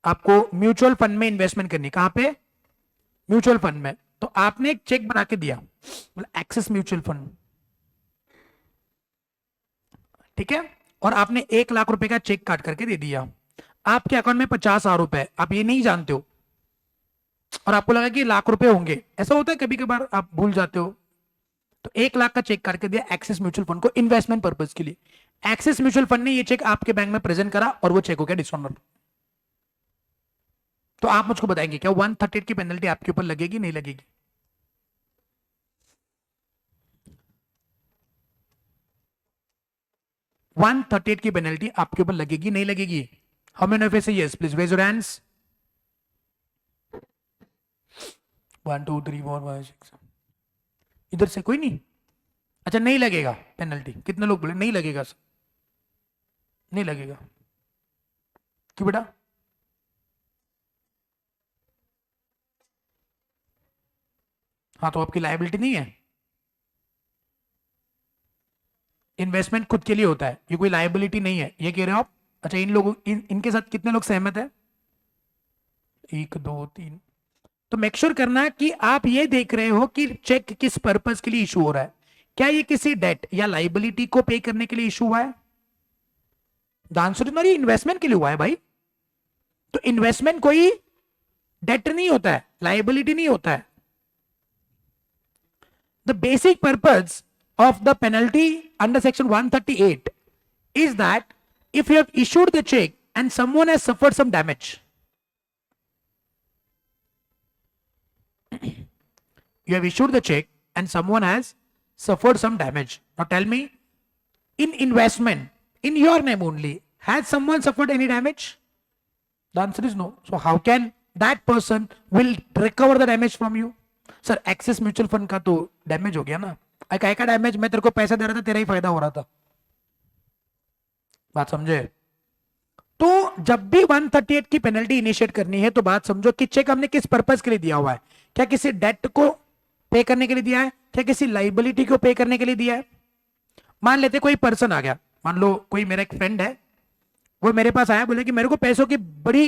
आपको म्यूचुअल फंड में इन्वेस्टमेंट करनी है। कहां पे? म्यूचुअल फंड में। तो आपने एक चेक बना के दिया, मतलब एक्सिस म्यूचुअल फंड, ठीक है, और आपने 1,00,000 रुपए का चेक काट करके दे दिया, आपके अकाउंट में 50,000 रुपए, आप ये नहीं जानते हो, और आपको लगा कि लाख रुपए होंगे, ऐसा होता है कभी कभार, आप भूल जाते हो। तो 1,00,000 का चेक करके दिया एक्सिस म्यूचुअल फंड को इन्वेस्टमेंट पर्पज के लिए, एक्सिस म्यूचुअल फंड ने ये चेक आपके बैंक में प्रेजेंट करा, और वो चेक हो गया डिसऑनर। तो आप मुझको बताएंगे क्या 138 की पेनल्टी आपके ऊपर लगेगी नहीं लगेगी? वन 38 की पेनल्टी आपके ऊपर लगेगी नहीं लगेगी? How many of you say yes? Please raise your hands. 1 2 3 4 5 6। इधर से कोई नहीं? अच्छा नहीं लगेगा पेनल्टी, कितने लोग बोले नहीं लगेगा सर? नहीं लगेगा, क्यों बेटा? हाँ तो आपकी लायबिलिटी नहीं है, इन्वेस्टमेंट खुद के लिए होता है, ये कोई लायबिलिटी नहीं है, ये कह रहे हो आप? अच्छा इन लोगों इनके साथ कितने लोग सहमत है? 1 2 3। तो मेक श्योर करना कि आप ये देख रहे हो कि चेक किस पर्पस के लिए इशू हो रहा है, क्या ये किसी डेट या लाइबिलिटी को पे करने के लिए इशू हुआ है? The answer is not, investment के लिए हुआ है भाई। तो इन्वेस्टमेंट कोई डेट नहीं होता है, लाइबिलिटी नहीं होता है। The basic purpose of the penalty under section 138 is that if you have issued the check and someone has suffered some damage, you have issued the check and someone has suffered some damage. Now tell me, in investment in your name only, has someone suffered any damage? The answer is no. So how can that person will recover the damage from you? Sir axis mutual fund का तो डैमेज हो गया ना, क्या का डैमेज, मैं तेरे को पैसा दे रहा था, तेरा ही फायदा हो रहा था। बात समझे? तो जब भी 138 की पेनल्टी इनिशिएट करनी है तो बात समझो कि चेक हमने किस पर्पस के लिए दिया हुआ है। क्या किसी डेट को पे करने के लिए दिया है, क्या किसी लाइबिलिटी को पे करने के लिए दिया है? मान लेते कोई पर्सन आ गया, मान लो कोई मेरा एक फ्रेंड है, वो मेरे पास आया, बोले कि मेरे को पैसों की बड़ी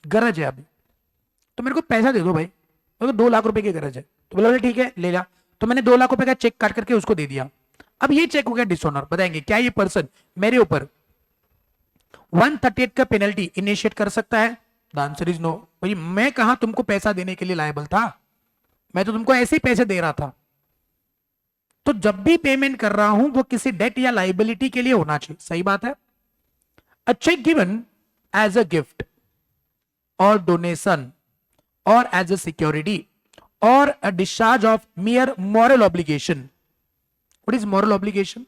गरज है अभी, तो मेरे को पैसा दे दो भाई, मेरे को 2 लाख रुपए की गरज है। तो बोला ठीक है ले ला, तो मैंने 2 लाख रुपए का चेक काट करके उसको दे दिया। अब ये चेक हो गया डिसऑनर। बताएंगे क्या ये पर्सन मेरे ऊपर 138 का पेनल्टी इनिशिएट कर सकता है? The answer is no. भाई मैं कहां तुमको पैसा देने के लिए लायबल था, मैं तो तुमको ऐसे ही पैसे दे रहा था। तो जब भी पेमेंट कर रहा हूं वो किसी डेट या लाइबिलिटी के लिए होना चाहिए। सही बात है। A check given as a gift or donation or as a security or a discharge of mere moral obligation. What is moral obligation?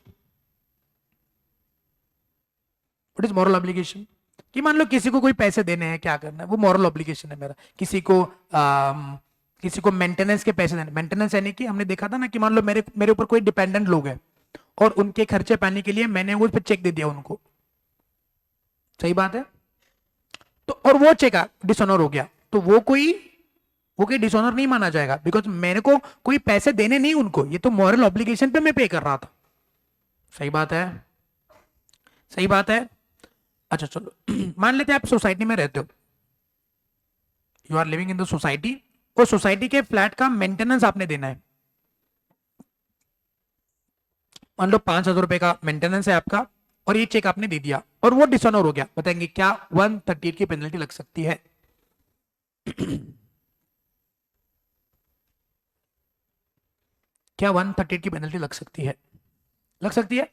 What is moral obligation? कि मान लो किसी को कोई पैसे देने हैं, क्या करना है, वो मॉरल ऑब्लिगेशन है मेरा। किसी को मेंटेनेंस के पैसे देने, मेंटेनेंस यानी कि हमने देखा था ना कि मान लो मेरे ऊपर कोई डिपेंडेंट लोग हैं और उनके खर्चे पाने के लिए मैंने वो पे चेक दे दिया उनको। सही बात है। तो और वो चेक डिसऑनर हो गया, तो वो कोई डिसऑनर नहीं माना जाएगा, बिकॉज मेरे को कोई पैसे देने नहीं उनको, ये तो मॉरल ऑब्लिगेशन पे मैं पे कर रहा था। सही बात है, सही बात है। अच्छा चलो मान लेते हैं आप सोसाइटी में रहते हो, you are living in the society, और सोसाइटी के फ्लैट का मेंटेनेंस आपने देना है। मान लो 5,000 रुपए का मेंटेनेंस है आपका और ये चेक आपने दे दिया और वो डिसऑनर हो गया। बताएंगे क्या 138 की पेनल्टी लग सकती है? क्या 138 की पेनल्टी लग सकती है? लग सकती है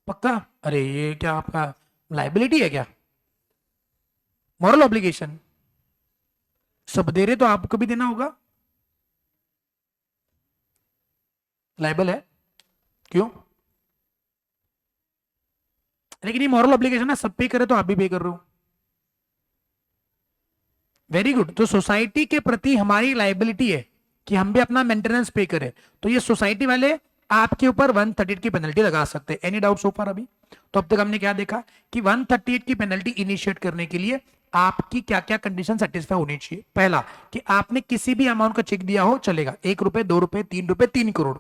पक्का? अरे ये क्या आपका लाइबिलिटी है क्या? मॉरल ऑब्लिगेशन सब दे रहे तो आपको भी देना होगा। लाइबल है क्यों? लेकिन ये मॉरल ऑब्लिगेशन ना, सब पे करे तो आप भी पे कर रहे हो। Very good. तो सोसाइटी के प्रति हमारी लाइबिलिटी है कि हम भी अपना मेंटेनेंस पे करें, तो ये सोसाइटी वाले आपके ऊपर 138 की पेनल्टी लगा सकते हैं। एनी डाउट सो फार? अभी तो अब तक हमने क्या देखा कि 138 की पेनल्टी इनिशिएट करने के लिए आपकी क्या क्या कंडीशन सेटिस्फाई होनी चाहिए। पहला कि आपने किसी भी अमाउंट का चेक दिया हो चलेगा, 1 रुपए, 2 रुपए, 3 रुपए, 3 करोड़।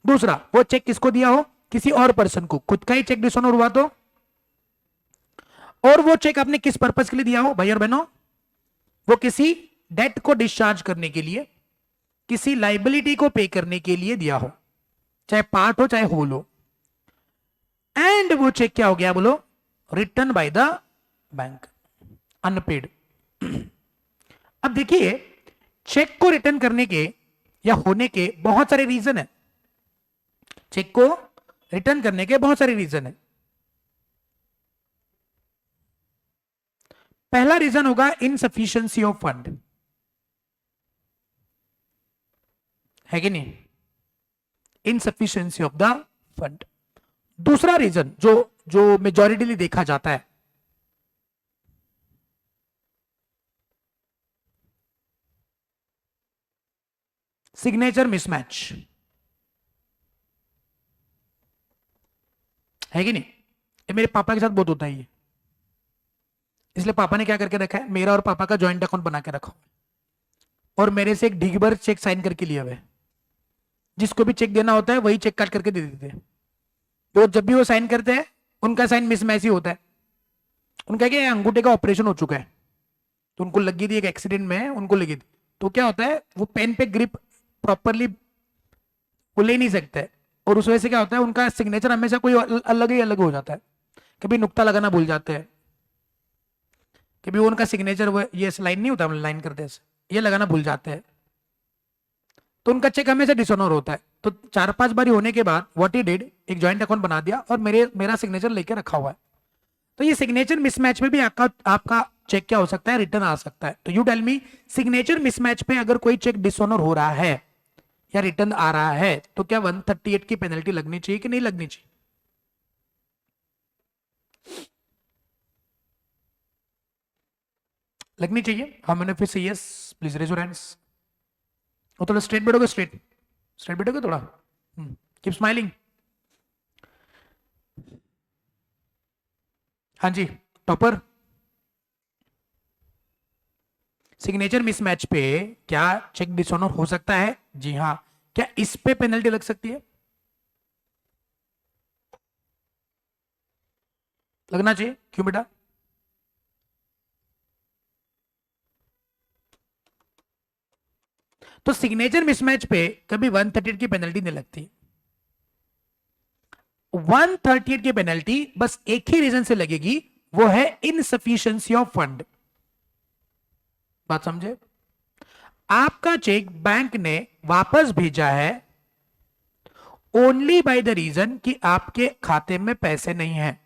दूसरा, वो चेक किसको दिया हो? किसी और पर्सन को, खुद का ही चेक डिसऑनर हुआ तो, और वो चेक आपने किस पर्पस के लिए दिया हो भाई और बहनों? वो किसी डेट को डिस्चार्ज करने के लिए, किसी लाइबिलिटी को पे करने के लिए दिया हो, चाहे पार्ट हो चाहे होल हो। एंड वो चेक क्या हो गया बोलो? Return by the bank, unpaid. अब देखिए, चेक को रिटर्न करने के या होने के बहुत सारे रीजन है। चेक को रिटर्न करने के बहुत सारे रीजन है। पहला रीजन होगा इनसफिशिएंसी ऑफ फंड, है कि नहीं? Insufficiency of the fund. दूसरा रीजन जो जो मेजॉरिटीली देखा जाता है, सिग्नेचर मिसमैच, है कि नहीं? ये मेरे पापा के साथ बहुत होता है ये, इसलिए पापा ने क्या करके रखा है, मेरा और पापा का ज्वाइंट अकाउंट बना के रखा और मेरे से एक ढीग भर चेक साइन करके लिया हुआ है। जिसको भी चेक देना होता है वही चेक काट करके दे देते हैं। तो जब भी वो साइन करते हैं उनका साइन मिसमैच ही होता है। उनका क्या, अंगूठे का ऑपरेशन हो चुका है, तो उनको लगी थी एक एक्सीडेंट में, उनको लगी थी, तो क्या होता है वो पेन पे ग्रिप प्रॉपरली वो ले नहीं सकते, और उस वजह से क्या होता है उनका सिग्नेचर हमेशा कोई अलग ही अलग हो जाता है। कभी नुक्ता लगाना भूल जाते हैं, कभी वो उनका सिग्नेचर वो ये लाइन नहीं होता, लाइन करते ऐसे, ये लगाना भूल जाते हैं, तो उनका चेक हमेशा डिसऑनर होता है। तो 4-5 बारी होने के बाद व्हाट ही डिड, एक जॉइंट अकाउंट बना दिया और मेरा सिग्नेचर लेके रखा हुआ है। तो ये सिग्नेचर मिसमैच में भी आपका चेक क्या हो सकता है, रिटर्न आ सकता है। तो you tell me, signature mismatch पे अगर कोई चेक डिसऑनर हो रहा है या रिटर्न आ रहा है तो क्या 138 की पेनल्टी लगनी चाहिए कि नहीं लगनी चाहिए? लगनी चाहिए। How many of you say yes? Please raise your hands. वो थोड़ा स्ट्रेट बैठोगे, स्ट्रेट स्ट्रेट बैठोगे थोड़ा, कीप स्माइलिंग। हाँ जी, टॉपर, सिग्नेचर मिसमैच पे क्या चेक डिसऑनर हो सकता है? जी हाँ। क्या इस पे पेनल्टी लग सकती है? लगना चाहिए। क्यों बेटा? तो सिग्नेचर मिसमैच पे कभी 138 की पेनल्टी नहीं लगती। 138 की पेनल्टी बस एक ही रीजन से लगेगी, वो है इनसफिशिएंसी ऑफ फंड। बात समझे? आपका चेक बैंक ने वापस भेजा है ओनली बाय द रीजन कि आपके खाते में पैसे नहीं है।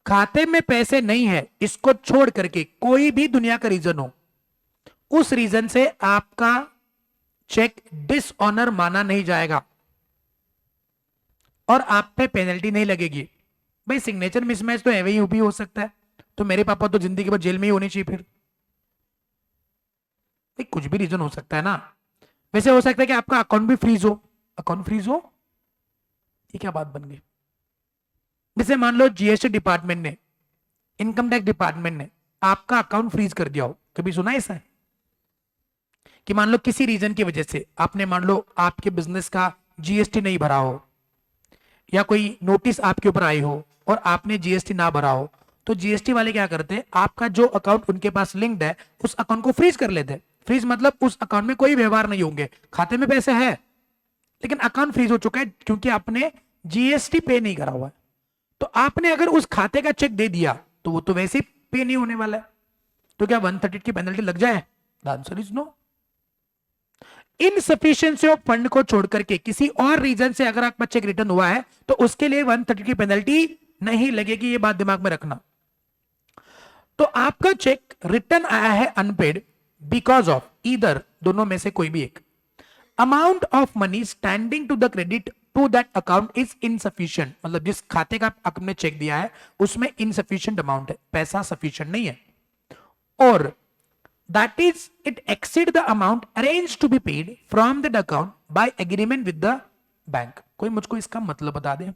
खाते में पैसे नहीं है इसको छोड़ करके कोई भी दुनिया का रीजन हो, उस रीजन से आपका चेक डिसऑनर माना नहीं जाएगा और आप पे पेनल्टी नहीं लगेगी। भाई सिग्नेचर मिसमैच तो एवे ही भी हो सकता है, तो मेरे पापा तो जिंदगी भर जेल में ही होनी चाहिए फिर? भाई कुछ भी रीजन हो सकता है ना। वैसे हो सकता है कि आपका अकाउंट भी फ्रीज हो। अकाउंट फ्रीज हो, ये क्या बात बन गई? जैसे मान लो जीएसटी डिपार्टमेंट ने, इनकम टैक्स डिपार्टमेंट ने आपका अकाउंट फ्रीज कर दिया हो। कभी सुना है ऐसा कि मान लो किसी रीजन की वजह से आपने, मान लो आपके बिजनेस का जीएसटी नहीं भरा हो या कोई नोटिस आपके ऊपर आई हो और आपने जीएसटी ना भरा हो, तो जीएसटी वाले क्या करते हैं, आपका जो अकाउंट उनके पास लिंक्ड है उस अकाउंट को फ्रीज कर लेते हैं। फ्रीज मतलब उस अकाउंट में कोई व्यवहार नहीं होंगे, खाते में पैसे है लेकिन अकाउंट फ्रीज हो चुका है क्योंकि आपने जीएसटी पे नहीं करा हुआ है। तो आपने अगर उस खाते का चेक दे दिया तो वो तो वैसे ही पे नहीं होने वाला है। तो क्या 138 की पेनल्टी लग जाए? The answer is no. Insufficiency of fund को छोड़ करके किसी और रीजन से अगर आपका चेक रिटर्न हुआ है तो उसके लिए 130 की पेनल्टी नहीं लगेगी, ये बात दिमाग में रखना। तो आपका चेक रिटर्न आया है अनपेड बिकॉज ऑफ ईदर, दोनों में से कोई भी एक, amount of money standing to the credit to that account is insufficient, मतलब जिस खाते का आपने चेक दिया है उसमें इनसफिशिएंट अमाउंट है, पैसा सफिशिएंट नहीं है, और that is it exceed the amount arranged to be paid from that account by agreement with the bank। कोई मुझको इसका मतलब बता दे।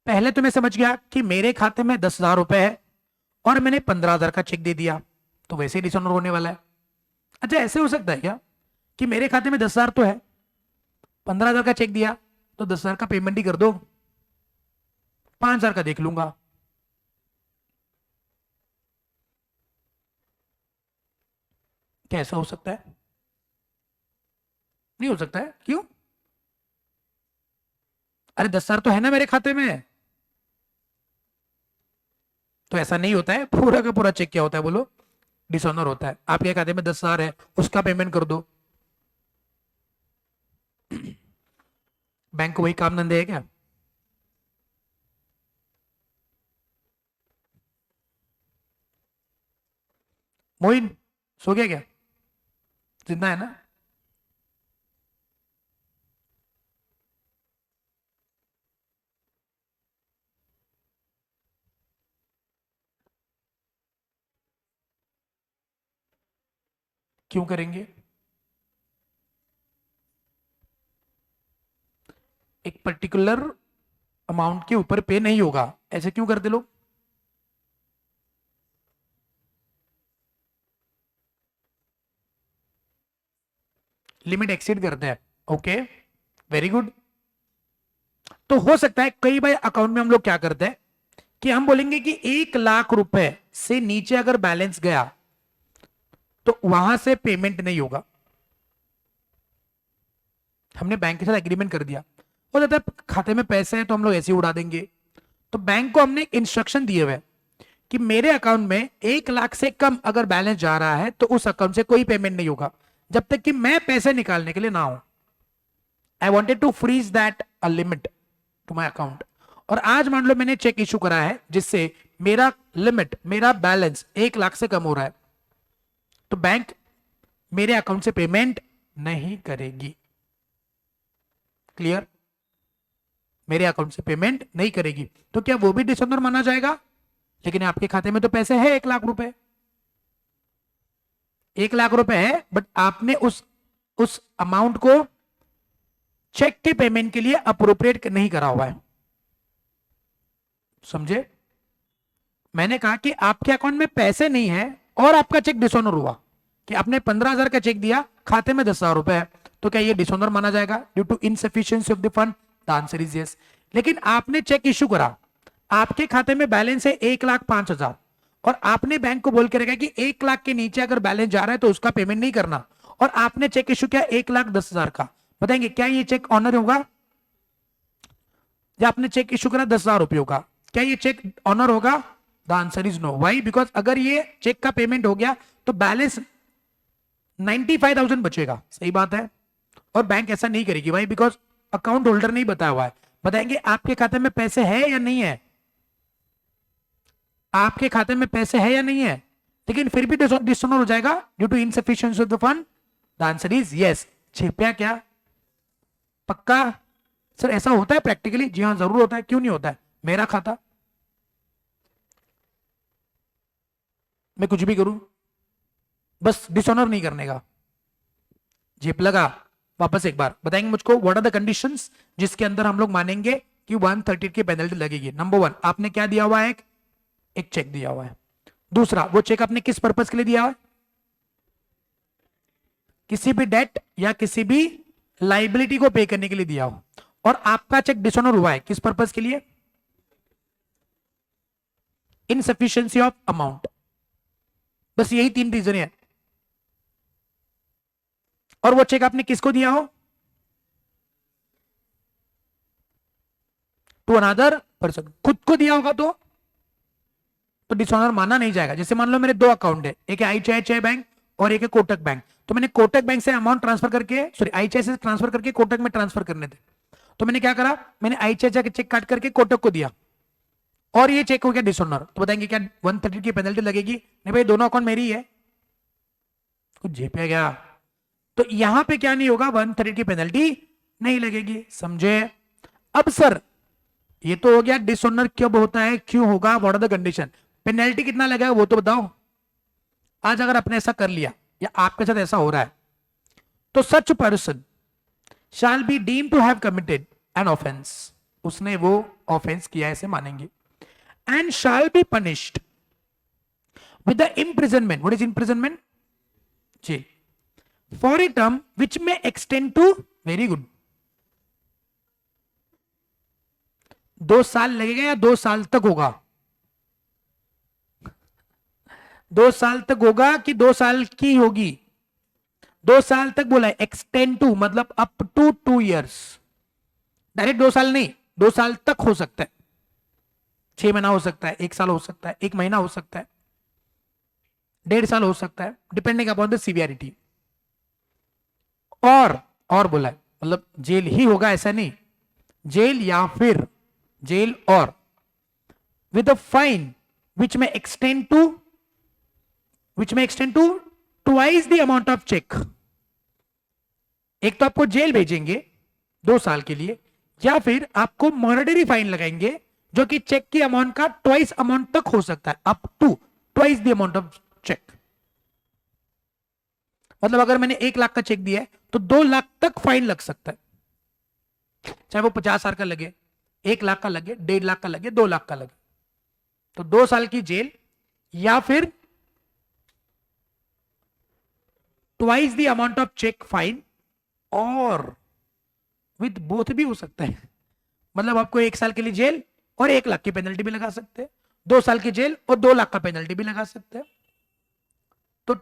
पहले तो मैं समझ गया कि मेरे खाते में 10,000 रुपए है और मैंने 15,000 का चेक दे दिया, तो वैसे ही डिसऑनर होने वाला है। अच्छा ऐसे हो सकता है क्या कि मेरे खाते में 10,000 तो है, 15,000 का चेक दिया तो 10,000 का पेमेंट ही कर दो, 5,000 का देख लूंगा? कैसा हो सकता है? नहीं हो सकता है। क्यों? अरे 10,000 तो है ना मेरे खाते में। तो ऐसा नहीं होता है, पूरा का पूरा चेक क्या होता है बोलो? डिसऑनर होता है। आपके खाते में 10,000 है, उसका पेमेंट कर दो। बैंक को वही काम धंधे है क्या? मोइन सो गया क्या? जिंदा है ना? क्यों करेंगे? एक पर्टिकुलर अमाउंट के ऊपर पे नहीं होगा, ऐसे क्यों करते लोग? लिमिट एक्सीड करते हैं। Okay, very good. तो हो सकता है कई बार अकाउंट में हम लोग क्या करते हैं कि हम बोलेंगे कि 1,00,000 रुपए से नीचे अगर बैलेंस गया तो वहां से पेमेंट नहीं होगा। हमने बैंक के साथ एग्रीमेंट कर दिया, हो जाता है खाते में पैसे हैं तो हम लोग ऐसे ही उड़ा देंगे। तो बैंक को हमने एक इंस्ट्रक्शन दिए हुए कि मेरे अकाउंट में 1 लाख से कम अगर बैलेंस जा रहा है तो उस अकाउंट से कोई पेमेंट नहीं होगा जब तक कि मैं पैसे निकालने के लिए ना हूं। I wanted to freeze that a limit to my account. और आज मान लो मैंने चेक इशू करा है जिससे मेरा लिमिट, मेरा बैलेंस 1 लाख से कम हो रहा है, तो बैंक मेरे अकाउंट से पेमेंट नहीं करेगी। क्लियर? मेरे अकाउंट से पेमेंट नहीं करेगी। तो क्या वो भी डिसऑनर माना जाएगा? लेकिन आपके खाते में तो पैसे है 1 लाख रुपए, 1 लाख रुपए है, बट आपने उस अमाउंट को चेक के पेमेंट के लिए अप्रोप्रिएट नहीं करा हुआ है। समझे? मैंने कहा कि आपके अकाउंट में पैसे नहीं है और आपका चेक डिसऑनर हुआ कि आपने 15,000 का चेक दिया, खाते में 10,000 रुपए है, तो क्या ये डिसऑनर माना जाएगा due to insufficiency of the fund? The answer is yes. लेकिन आपने चेक इश्यू करा, आपके खाते में बैलेंस है 1,05,000 और आपने बैंक को बोल के रखा कि 1 लाख के नीचे अगर बैलेंस जा रहा है तो उसका पेमेंट नहीं करना, और आपने चेक इश्यू किया 1,10,000 का। बताएंगे क्या ये चेक ऑनर होगा? या आपने चेक इश्यू करा 10,000 रुपयों का, क्या ये चेक ऑनर होगा? The answer is no. Why? Because अगर ये चेक का पेमेंट हो गया तो बैलेंस 95,000 बचेगा। सही बात है। और बैंक ऐसा नहीं करेगी। वाई? बिकॉज अकाउंट होल्डर नहीं बताया हुआ है। बताएंगे आपके खाते में पैसे है या नहीं है? आपके खाते में पैसे है या नहीं है, लेकिन फिर भी डिसऑनर हो जाएगा due to insufficiency of the fund? The answer is yes. छिपया क्या? पक्का? सर ऐसा होता है प्रैक्टिकली? जी हाँ जरूर होता है। क्यों नहीं होता है? मेरा खाता, मैं कुछ भी करूं, बस डिसऑनर नहीं करने का। झेप लगा? वापस एक बार बताएंगे मुझको व्हाट आर द कंडीशंस जिसके अंदर हम लोग मानेंगे कि 130 की पेनल्टी लगेगी। नंबर 1, आपने क्या दिया हुआ है? एक चेक दिया हुआ है। दूसरा, वो चेक आपने किस पर्पस के लिए दिया हुआ है? किसी भी डेट या किसी भी लाइबिलिटी को पे करने के लिए दिया हो, और आपका चेक डिसऑनर हुआ है किस पर्पस के लिए? Insufficiency of amount. बस यही 3 रीजन है। और वो चेक आपने किसको दिया हो? To another person. खुद को दिया होगा तो डिसऑनर माना नहीं जाएगा। जैसे मान लो मेरे 2 अकाउंट है, एक है आईसीआईसीआई बैंक और एक है कोटक बैंक। तो मैंने कोटक बैंक से अमाउंट ट्रांसफर करके, सॉरी आईसीआईसीआई से ट्रांसफर करके कोटक में ट्रांसफर करने थे, तो मैंने क्या करा? मैंने आईसीआईसीआई के चेक काट करके कोटक को दिया और ये चेक हो गया डिसऑनर। तो बताएंगे क्या 130 की पेनल्टी लगेगी? नहीं भाई, दोनों अकाउंट मेरी है। कुछ झेपे गया? तो यहां पे क्या नहीं होगा? 130 की पेनल्टी नहीं लगेगी। समझे? अब सर ये तो हो गया डिसऑनर कब होता है, क्यों होगा, what are the condition, penalty कितना लगेगा वो तो बताओ। आज अगर आपने ऐसा कर लिया या आपके साथ ऐसा हो रहा है तो such person shall be deem to have committed an offence, उसने वो ऑफेंस किया ऐसे मानेंगे, and shall be punished with the imprisonment. What is imprisonment? Jail for a term which may extend to, very good, 2 साल लगेगा या 2 साल तक होगा? 2 साल तक होगा कि 2 साल की होगी? 2 साल तक बोला है। एक्सटेंड टू मतलब अप टू 2 इयर्स। डायरेक्ट 2 साल नहीं, 2 साल तक हो सकता है। 6 महीना हो सकता है, 1 साल हो सकता है, 1 महीना हो सकता है, 1.5 साल हो सकता है, डिपेंडिंग अपॉन द सीवियरिटी। और बोला है मतलब जेल ही होगा ऐसा नहीं, जेल या फिर जेल और with a fine which may extend to twice the amount of cheque. एक तो आपको जेल भेजेंगे 2 साल के लिए, या फिर आपको मॉनेटरी फाइन लगाएंगे जो कि चेक की अमाउंट का ट्वाइस अमाउंट तक हो सकता है, up to twice the amount of cheque. मतलब अगर मैंने 1 लाख का चेक दिया है तो 2 लाख तक फाइन लग सकता है, चाहे वो 50,000 का लगे, 1 लाख का लगे, 1.5 लाख का लगे, 2 लाख का लगे। तो 2 साल की जेल या फिर twice the amount of cheque fine, और विद बोथ भी हो सकता है। मतलब आपको 1 साल के लिए जेल और 1 लाख की पेनल्टी भी लगा सकते हैं, 2 साल की जेल और 2 लाख का पेनल्टी भी लगा सकते हैं। तो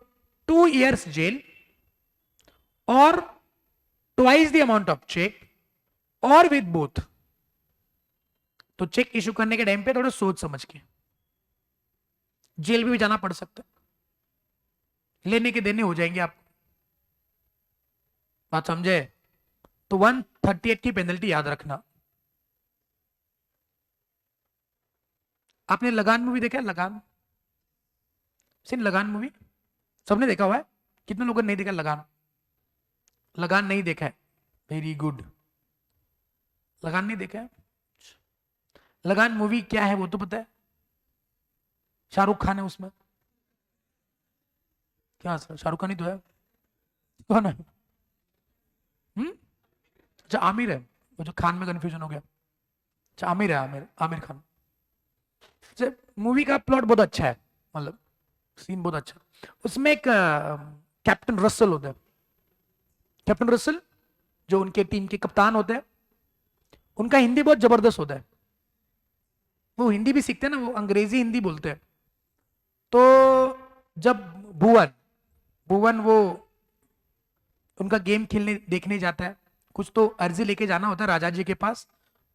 2 years जेल और twice the amount of cheque और विद बोथ, तो चेक इशू करने के टाइम पे थोड़ा सोच समझ के, जेल भी जाना पड़ सकता है, लेने के देने हो जाएंगे आपको, बात समझे? तो 138 की पेनल्टी याद रखना। आपने लगान मूवी देखा है? लगान, सिर्फ लगान मूवी सबने देखा हुआ है? कितने लोगों ने नहीं देखा लगान? लगान नहीं देखा है, वेरी गुड। लगान नहीं देखा है? लगान मूवी क्या है वो तो पता है? शाहरुख खान है उसमें। क्या सर, शाहरुख खान ही तो है। कौन है? अच्छा आमिर है, वो जो खान में कंफ्यूजन हो गया। अच्छा आमिर है, आमिर, आमिर खान। मूवी का प्लॉट बहुत अच्छा है, मतलब सीन बहुत अच्छा। उसमें एक कैप्टन रसल होता है, कैप्टन रसल जो उनके टीम के कप्तान होते हैं, उनका हिंदी बहुत जबरदस्त होता है। वो हिंदी भी सीखते हैं ना, वो अंग्रेजी हिंदी बोलते हैं। तो जब भुवन भुवन वो उनका गेम खेलने देखने जाता है, कुछ तो अर्जी लेके जाना होता है राजा जी के पास,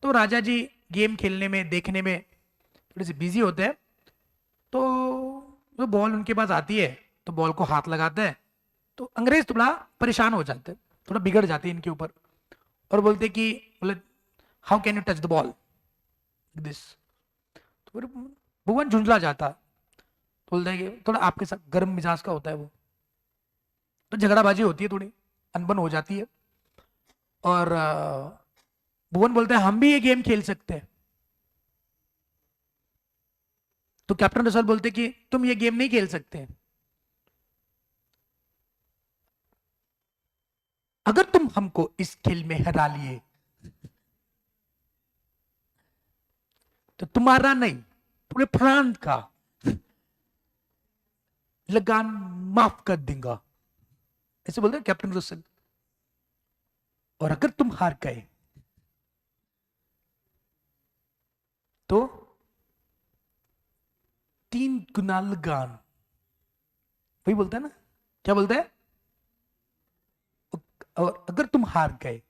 तो राजा जी गेम खेलने में देखने में थोड़े से बिजी होते हैं। तो जो बॉल उनके पास आती है तो बॉल को हाथ लगाते हैं, तो अंग्रेज थोड़ा परेशान हो जाते हैं, थोड़ा बिगड़ जाते हैं इनके ऊपर, और बोलते कि बोले how can you touch the ball this. तो फिर भुवन झुंझला जाता, तो बोलते हैं कि थोड़ा आपके साथ गर्म मिजाज का होता है वो, तो झगड़ाबाजी होती है, थोड़ी अनबन हो जाती है। और भुवन बोलते हैं हम भी ये गेम खेल सकते हैं। तो कैप्टन रसल बोलते कि तुम ये गेम नहीं खेल सकते, अगर तुम हमको इस खेल में हरा लिए तो तुम्हारा नहीं पूरे प्रांत का लगान माफ कर देंगे, ऐसे बोलते हैं कैप्टन रसल। और अगर तुम हार गए तो 3 गुना लगान, वही बोलता है ना, क्या बोलता है? और अगर तुम हार गए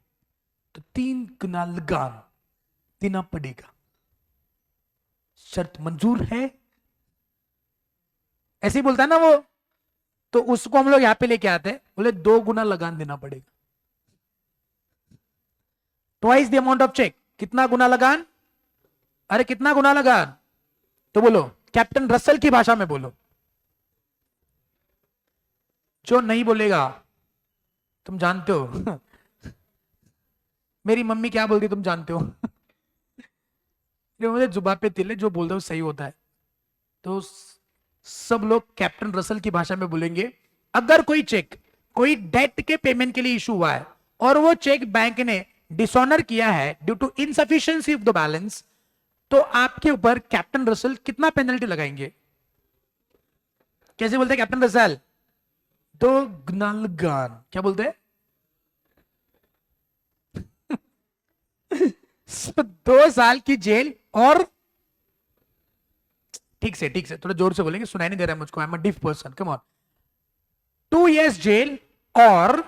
तो 3 गुना लगान देना पड़ेगा, शर्त मंजूर है, ऐसे ही बोलता है ना वो। तो उसको हम लोग यहां पे लेके आते हैं, बोले 2 गुना लगान देना पड़ेगा, twice the amount of cheque. कितना गुना लगान? अरे कितना गुना लगान? तो बोलो कैप्टन रसल की भाषा में बोलो, जो नहीं बोलेगा तुम जानते हो मेरी मम्मी क्या बोलती तुम जानते हो मुझे जुबान पे तिल है, जो बोलते हो सही होता है। तो सब लोग कैप्टन रसल की भाषा में बोलेंगे, अगर कोई चेक कोई डेट के पेमेंट के लिए इशू हुआ है और वो चेक बैंक ने डिसऑनर किया है due to insufficiency of the balance, तो आपके ऊपर कैप्टन रसल कितना पेनल्टी लगाएंगे? कैसे बोलते हैं कैप्टन रसल? 2 गुना लगान। क्या बोलते हैं? 2 साल की जेल और, ठीक से थोड़ा जोर से बोलेंगे, सुनाई नहीं दे रहा है मुझको, I am a diff person, come on. 2 years jail और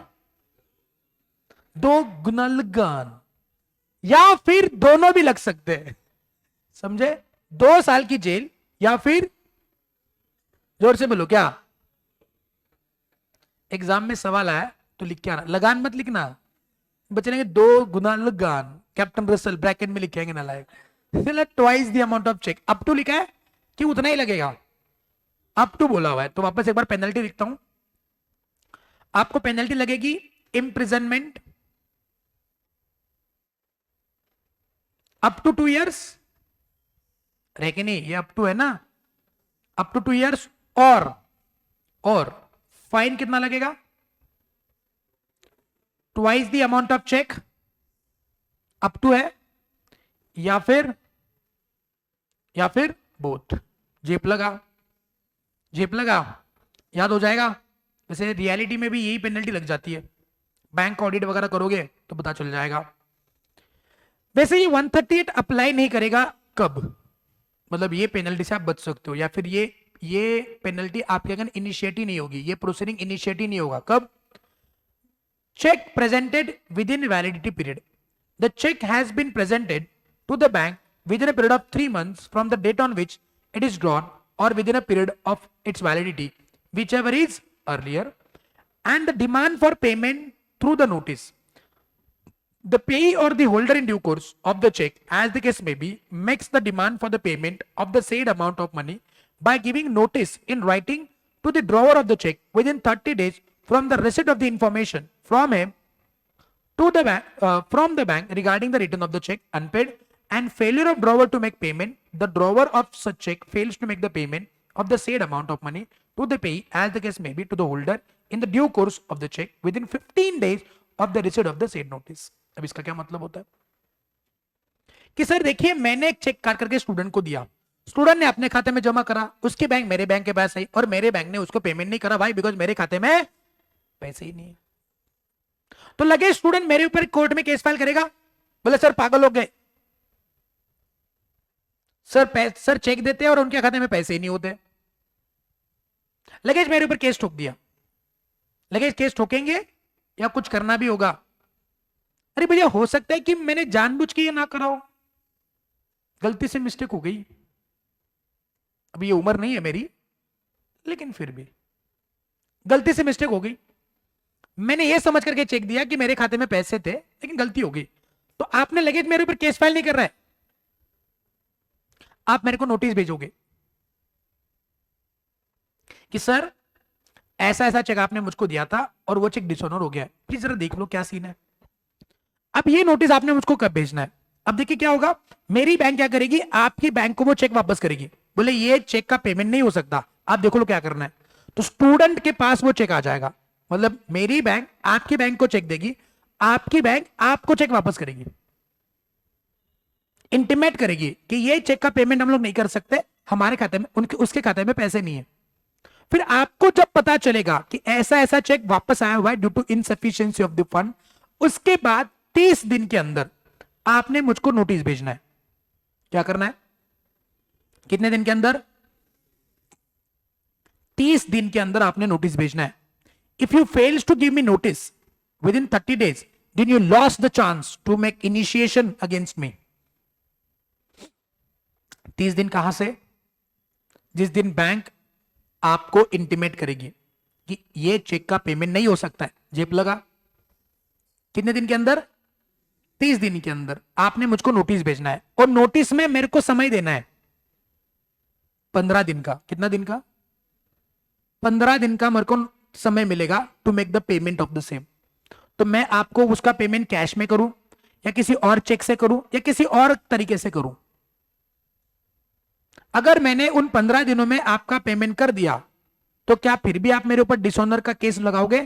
2 गुना लगान, या फिर दोनों भी लग सकते हैं, समझे? 2 साल की जेल या फिर, जोर से बोलो क्या? एग्जाम में सवाल आया तो लिख के आना, लगान मत लिखना, बच्चे लेंगे 2 गुना लगान, कैप्टन रसल ब्रैकेट में लिखेंगे ना लायक, twice the amount of cheque. Up to लिखा है कि उतना ही लगेगा, अप टू बोला हुआ है। तो वापस एक बार पेनल्टी लिखता हूं, आपको पेनल्टी लगेगी इम्प्रिजनमेंट अप टू 2 years, रहे कि नहीं? ये अप टू है ना, अप टू 2 years, और फाइन कितना लगेगा? Twice the amount of cheque, up to है, या फिर बोथ। जेप लगा, जेप लगा, याद हो जाएगा। वैसे रियलिटी में भी यही पेनल्टी लग जाती है, बैंक ऑडिट वगैरह करोगे तो पता चल जाएगा। वैसे ये 138 अप्लाई नहीं करेगा कब, मतलब ये पेनल्टी से आप बच सकते हो, या फिर ये पेनल्टी आपके अगर इनिशिएट ही नहीं होगी, ये प्रोसीडिंग इनिशिएट ही नहीं होगा। कब? Cheque presented within validity period, the cheque has been presented to the bank within a period of 3 months from the date on which it is drawn और within a period of its validity whichever is earlier and the demand for payment through the notice. The payee or the holder in due course of the check, as the case may be, makes the demand for the payment of the said amount of money by giving notice in writing to the drawer of the check within 30 days from the receipt of the information from him to the bank regarding the return of the check unpaid and failure of drawer to make payment. The drawer of such check fails to make the payment of the said amount of money to the payee, as the case may be, to the holder in the due course of the check within 15 days of the receipt of the said notice. अब इसका क्या मतलब होता है कि सर देखिए मैंने एक चेक काट करके स्टूडेंट को दिया, स्टूडेंट ने अपने खाते में जमा करा, उसके बैंक मेरे बैंक के पास आई और मेरे बैंक ने उसको पेमेंट नहीं करा भाई, बिकॉज मेरे खाते में पैसे ही नहीं है। तो लगे स्टूडेंट मेरे ऊपर कोर्ट में केस फाइल करेगा, बोले सर पागल हो गए, सर चेक देते हैं और उनके खाते में पैसे ही नहीं होते। लगेज मेरे ऊपर केस ठोक दिया, लगेज केस ठोकेंगे या कुछ करना भी होगा। अरे भैया हो सकता है कि मैंने जानबूझ के ये ना करा हो, गलती से मिस्टेक हो गई, अब ये उम्र नहीं है मेरी, लेकिन फिर भी गलती से मिस्टेक हो गई, मैंने ये समझ करके चेक दिया कि मेरे खाते में पैसे थे लेकिन गलती हो गई, तो आपने लगेज मेरे ऊपर केस फाइल नहीं कर रहा है, आप मेरे को नोटिस भेजोगे कि सर ऐसा ऐसा चेक आपने मुझको दिया था और वो चेक डिसऑनर हो गया है, प्लीज जरा देख लो क्या सीन है। अब ये नोटिस आपने मुझको कब भेजना है? अब देखिए क्या होगा, मेरी बैंक क्या करेगी, आपकी बैंक को वो चेक वापस करेगी, बोले ये चेक का पेमेंट नहीं हो सकता, आप देखो लो क्या करना है। तो स्टूडेंट के पास वो चेक आ जाएगा, मतलब मेरी बैंक आपकी बैंक को चेक देगी, आपकी बैंक आपको चेक वापस करेगी, इंटीमेट करेगी कि ये चेक का पेमेंट हम लोग नहीं कर सकते, हमारे खाते में उसके खाते में पैसे नहीं है। फिर आपको जब पता चलेगा कि ऐसा ऐसा चेक वापस आया हुआ है due to insufficiency of the fund, उसके बाद 30 दिन के अंदर आपने मुझको नोटिस भेजना है। क्या करना है? कितने दिन के अंदर? 30 दिन के अंदर आपने नोटिस भेजना है। If you fails to give me notice within 30 days, then you lost the chance to make initiation against me. 30 दिन कहां से? जिस दिन बैंक आपको इंटीमेट करेगी कि ये चेक का पेमेंट नहीं हो सकता है। जेब लगा, कितने दिन के अंदर? 30 दिन के अंदर आपने मुझको नोटिस भेजना है, और नोटिस में मेरे को समय देना है 15 दिन का। कितना दिन का? 15 दिन का मेरे को समय मिलेगा to make the payment of the same. तो मैं आपको उसका पेमेंट कैश में करूं या किसी और चेक से करूं या किसी और तरीके से करूं। अगर मैंने उन 15 दिनों में आपका पेमेंट कर दिया तो क्या फिर भी आप मेरे ऊपर डिसऑनर का केस लगाओगे?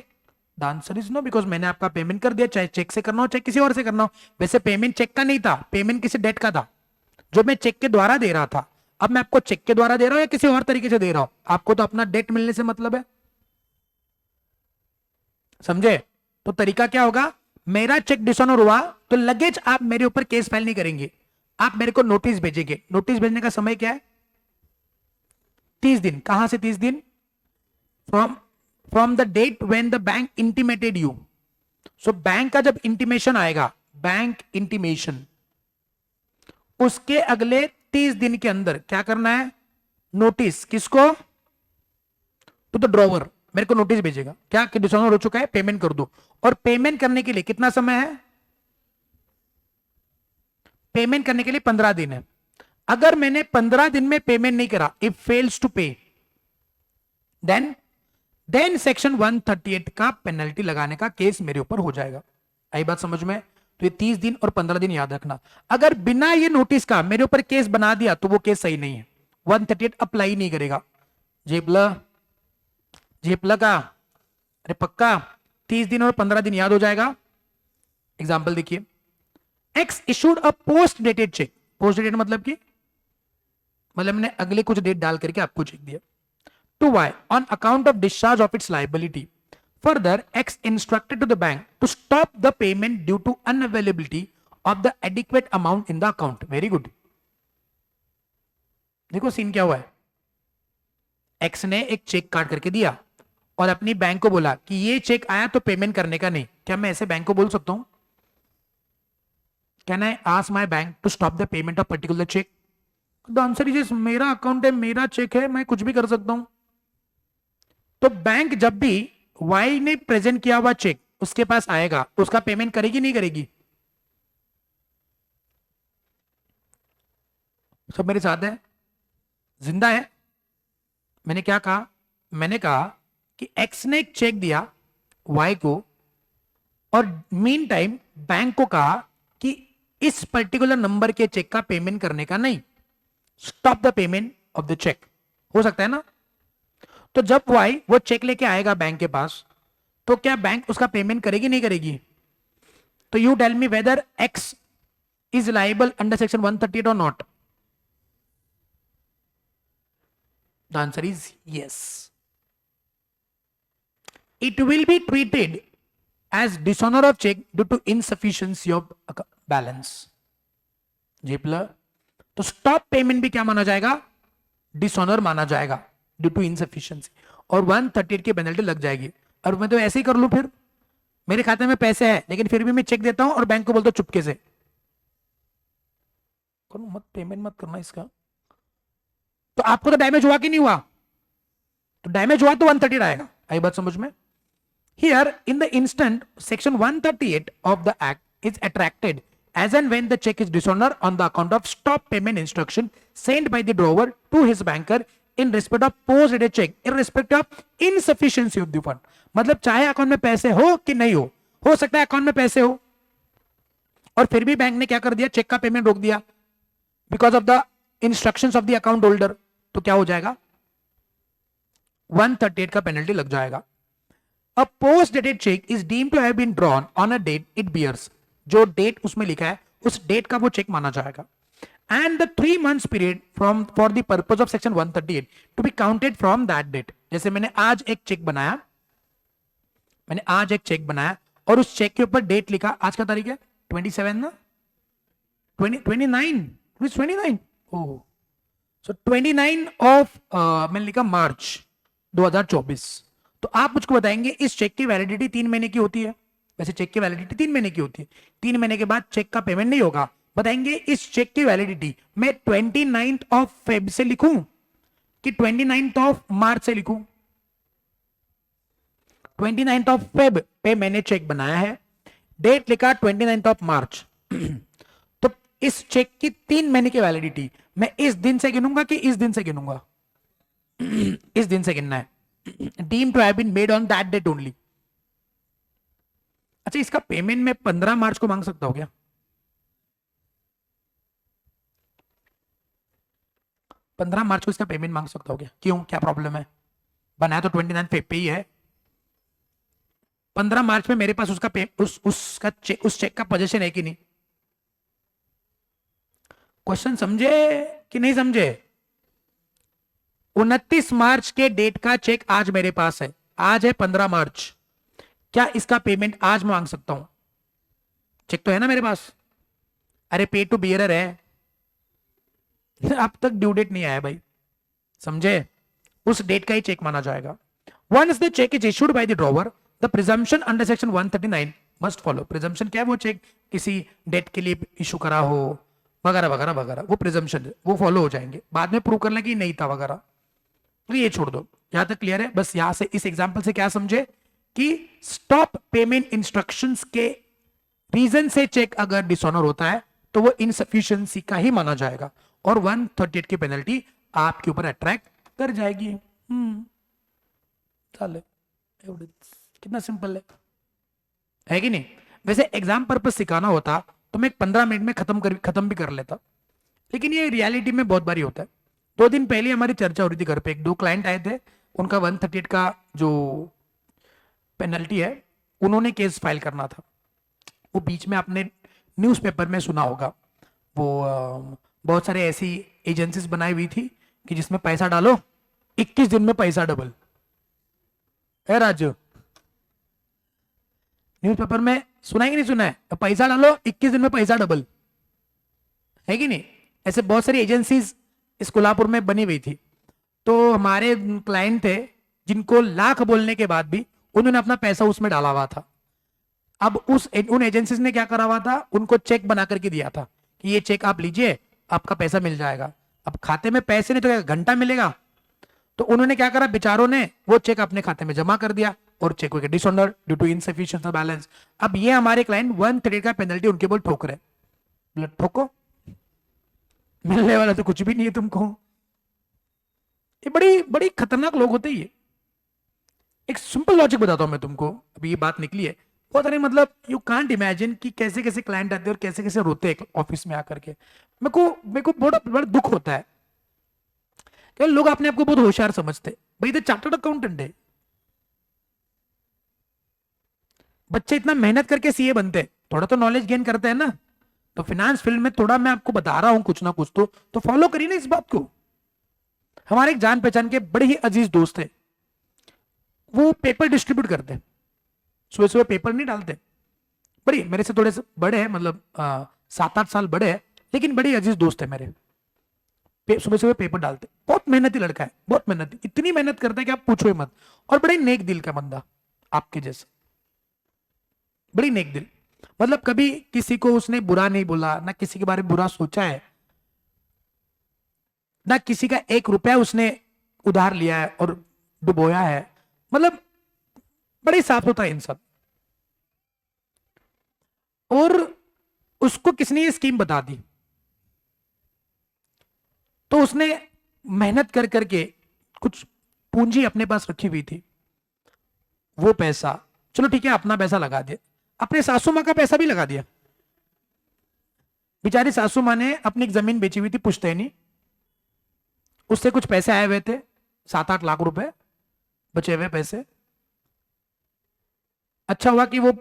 The answer is no, because मैंने आपका पेमेंट कर दिया, चाहे चेक से करना हो चाहे किसी और से करना हो। वैसे पेमेंट चेक का नहीं था, पेमेंट किसी डेट का था जो मैं चेक के द्वारा दे रहा था। अब मैं आपको चेक के द्वारा दे रहा हूं या किसी और तरीके से दे रहा हूं, आपको तो अपना डेट मिलने से मतलब है, समझे? तो तरीका क्या होगा, मेरा चेक डिसऑनर हुआ तो लगेज आप मेरे ऊपर केस फाइल नहीं करेंगे, आप मेरे को नोटिस भेजेंगे। नोटिस भेजने का समय क्या है? 30 दिन। कहां से 30 दिन? From the date when the bank intimated you. So bank का जब इंटीमेशन आएगा, बैंक इंटीमेशन, उसके अगले 30 दिन के अंदर क्या करना है? नोटिस किसको? टू द ड्रॉवर, मेरे को नोटिस भेजेगा क्या कि डिसऑनर हो चुका है, पेमेंट कर दो। और पेमेंट करने के लिए कितना समय है? पेमेंट करने के लिए 15 दिन है। अगर मैंने 15 दिन में पेमेंट नहीं करा, इफ फेल्स टू पे, देन सेक्शन 138 का पेनल्टी लगाने का केस मेरे ऊपर हो जाएगा। आई बात समझ में? तो ये 30 दिन और 15 दिन याद रखना। अगर बिना ये नोटिस का मेरे ऊपर केस बना दिया तो वो केस सही नहीं है, 138 अप्लाई नहीं करेगा। जेपला का, अरे पक्का 30 दिन और 15 दिन याद हो जाएगा। एग्जाम्पल देखिए, x issued a post dated cheque. Post dated मतलब कि मतलब मैंने अगले कुछ डेट डाल करके आपको चेक दिया। To Y on account of discharge of its liability. Further X instructed to the bank to stop the payment due to unavailability of the adequate amount in the account. Very good. देखो सीन क्या हुआ है, एक्स ने एक चेक काट करके दिया और अपनी बैंक को बोला कि ये चेक आया तो पेमेंट करने का नहीं। क्या मैं ऐसे बैंक को बोल सकता हूं? Can I ask my bank to stop the payment of particular cheque? The answer is मेरा अकाउंट है, मेरा चेक है, मैं कुछ भी कर सकता हूं। तो बैंक जब भी वाई ने प्रेजेंट किया हुआ चेक उसके पास आएगा, उसका पेमेंट करेगी नहीं करेगी? सब मेरे साथ है, जिंदा है? मैंने क्या कहा? मैंने कहा कि एक्स ने एक चेक दिया वाई को, और मीन टाइम बैंक को कहा कि इस पर्टिकुलर नंबर के चेक का पेमेंट करने का नहीं, stop the payment of the cheque. हो सकता है ना? तो जब वाई वो चेक लेके आएगा बैंक के पास, तो क्या बैंक उसका पेमेंट करेगी नहीं करेगी? तो you tell me whether X is liable under section 138 और not? The answer is yes. It will be treated as dishonor of check due to insufficiency of balance. जेपलर, तो स्टॉप पेमेंट भी क्या माना जाएगा? डिसऑनर माना जाएगा ड्यू टू इनसफिशिएंसी, और 138 की पेनल्टी लग जाएगी। और मैं तो ऐसे ही कर लूं, फिर मेरे खाते में पैसे है लेकिन फिर भी मैं चेक देता हूं और बैंक को बोलता हूं चुपके से करो, मत पेमेंट मत करना इसका। तो आपको तो डैमेज हुआ कि नहीं हुआ? तो डैमेज हुआ तो 138 आएगा। आई बात समझ में? Here, in the instant, section 138 of the act is attracted as and when the check is dishonored on the account of stop payment instruction sent by the drawer to his banker in respect of post-dated check, irrespective of insufficiency of the fund. मतलब चाहे अकाउंट में पैसे हो कि नहीं हो सकता है अकाउंट में पैसे हो और फिर भी बैंक ने क्या कर दिया? चेक का पेमेंट रोक दिया because of the instructions of the account holder. तो क्या हो जाएगा? 138 का पेनल्टी लग जाएगा। A post-dated check is deemed to have been drawn on a date it bears. जो डेट उसमें लिखा है उस डेट का वो चेक माना जाएगा। And the 3 months period from for the purpose of section 138 to be counted from that date. जैसे मैंने आज एक चेक बनाया, और उस चेक के ऊपर डेट लिखा, आज का तारीख है 27 ना, 29 ओह, सो 29 ऑफ मैंने लिखा मार्च 2024। तो आप मुझको बताएंगे इस चेक की वैलिडिटी 3 महीने की होती है। वैसे चेक की वैलिडिटी 3 महीने की होती है, 3 महीने के बाद चेक का पेमेंट नहीं होगा। बताएंगे इस चेक की वैलिडिटी मैं 29 ऑफ फेब से लिखूं कि 29 ऑफ मार्च से लिखूं? 29 ऑफ फेब पे मैंने चेक बनाया है, डेट लिखा 29 ऑफ मार्च। तो इस चेक की 3 महीने की वैलिडिटी मैं इस दिन से गिनूंगा कि इस दिन से गिनूंगा? इस दिन से गिनना है। Deemed to have been made on that date only. अच्छा, इसका पेमेंट मैं 15 मार्च को मांग सकता हूं क्या? 15 मार्च को इसका पेमेंट मांग सकता हूं क्या? क्यों, क्या प्रॉब्लम है? बनाया तो 29 फेब पे ही है। 15 मार्च में मेरे पास उसका उस चेक का पोजीशन है कि नहीं? क्वेश्चन समझे कि नहीं समझे? 29 मार्च के डेट का चेक आज मेरे पास है, आज है 15 मार्च, क्या इसका पेमेंट आज मांग सकता हूं? चेक तो है ना मेरे पास? अरे पे टू बियरर है, अब तक ड्यू डेट नहीं आया भाई, समझे? उस डेट का ही चेक माना जाएगा। Once the cheque is issued by the drawer, the presumption under section 139 must follow. Presumption क्या है? वो चेक किसी डेट के लिए इशू करा हो वगैरह वगैरह वगैरह, वो प्रिजम्पशन वो फॉलो हो जाएंगे। बाद में प्रूव करना कि नहीं था वगैरह, तो ये छोड़ दो। यहां तक क्लियर है? बस यहां से इस एग्जांपल से क्या समझे कि स्टॉप पेमेंट इंस्ट्रक्शंस के रीजन से चेक अगर डिसऑनर होता है तो वो इनसफिशिएंसी का ही माना जाएगा और 138 की पेनल्टी आपके ऊपर अट्रैक्ट कर जाएगी। चले, कितना सिंपल है कि नहीं? वैसे एग्जाम पर्पस सिखाना होता तो मैं 15 मिनट में खत्म भी कर लेता, लेकिन ये रियलिटी में बहुत बारी होता है। 2 दिन पहले हमारी चर्चा हो रही थी घर पे, 2 क्लाइंट आए थे, उनका 138 का जो पेनल्टी है उन्होंने केस फाइल करना था। वो बीच में आपने न्यूज़पेपर में सुना होगा, वो बहुत सारे ऐसी एजेंसीज बनाई हुई थी कि जिसमें पैसा डालो 21 दिन में पैसा डबल है। राजू, न्यूज़पेपर में सुना है कि नहीं सुना है? पैसा डालो 21 दिन में पैसा डबल, है कि नहीं? ऐसे बहुत सारी एजेंसीज इस कोल्हापुर में बनी हुई थी। तो हमारे क्लाइंट थे जिनको लाख बोलने के बाद भी उन्होंने अपना पैसा उसमें डाला हुआ था। अब उन एजेंसीज ने क्या करा हुआ था, उनको चेक बना करके दिया था कि ये चेक आप लीजिए, आपका पैसा मिल जाएगा। अब खाते में पैसे नहीं तो क्या घंटा मिलेगा, तो उन्होंने क्या करा, बेचारों ने वो चेक अपने खाते में जमा कर दिया और चेक हो गया dishonour due to insufficient balance. अब ये हमारे क्लाइंट 130 का पेनल्टी उनके ऊपर ठोक रहे, मतलब ठोको, मिलने वाला तो कुछ भी नहीं है तुमको। ये बड़ी बड़ी खतरनाक लोग होते ही। एक सिंपल लॉजिक बताता हूं मैं तुमको, अभी ये बात निकली है बहुत सारी, मतलब यू कांट इमेजिन कि कैसे कैसे क्लाइंट आते हैं और कैसे कैसे रोते हैं ऑफिस में आकर के। मेरे को बड़ा बड़ा दुख होता है कि लोग अपने आप को बहुत होशियार समझते, भाई तो चार्टर्ड अकाउंटेंट है, बच्चे इतना मेहनत करके सीए बनते, थोड़ा तो नॉलेज गेन करते हैं ना। तो फाइनेंस फील्ड में थोड़ा मैं आपको बता रहा हूं कुछ ना कुछ तो फॉलो करिए ना इस बात को। हमारे एक जान पहचान के बड़े ही अजीज दोस्त है, वो पेपर डिस्ट्रीब्यूट करते हैं, सुबह सुबह पेपर नहीं डालते, बड़ी मेरे से थोड़े से बड़े हैं, मतलब 7-8 साल बड़े हैं, लेकिन बड़ी अजीज दोस्त है मेरे। सुबह सुबह पेपर डालते, बहुत मेहनती लड़का है, बहुत मेहनती, इतनी मेहनत करता है कि आप पूछो ही मत, और बड़े नेक दिल का बंदा, आपके जैसे बड़ी नेक दिल, मतलब कभी किसी को उसने बुरा नहीं बोला, ना किसी के बारे में बुरा सोचा है, ना किसी का 1 रुपया उसने उधार लिया है और डुबोया है, मतलब बड़ी साफ सुथरा इंसान। और उसको किसने ये स्कीम बता दी, तो उसने मेहनत कर करके कुछ पूंजी अपने पास रखी हुई थी, वो पैसा चलो ठीक है अपना पैसा लगा दिया, अपने सासू माँ का पैसा भी लगा दिया। बेचारी सासू माँ ने अपनी एक जमीन बेची हुई थी पुश्तैनी, उससे कुछ पैसे आए हुए थे, 7-8 लाख रुपए बचे हुए पैसे। अच्छा हुआ कि वो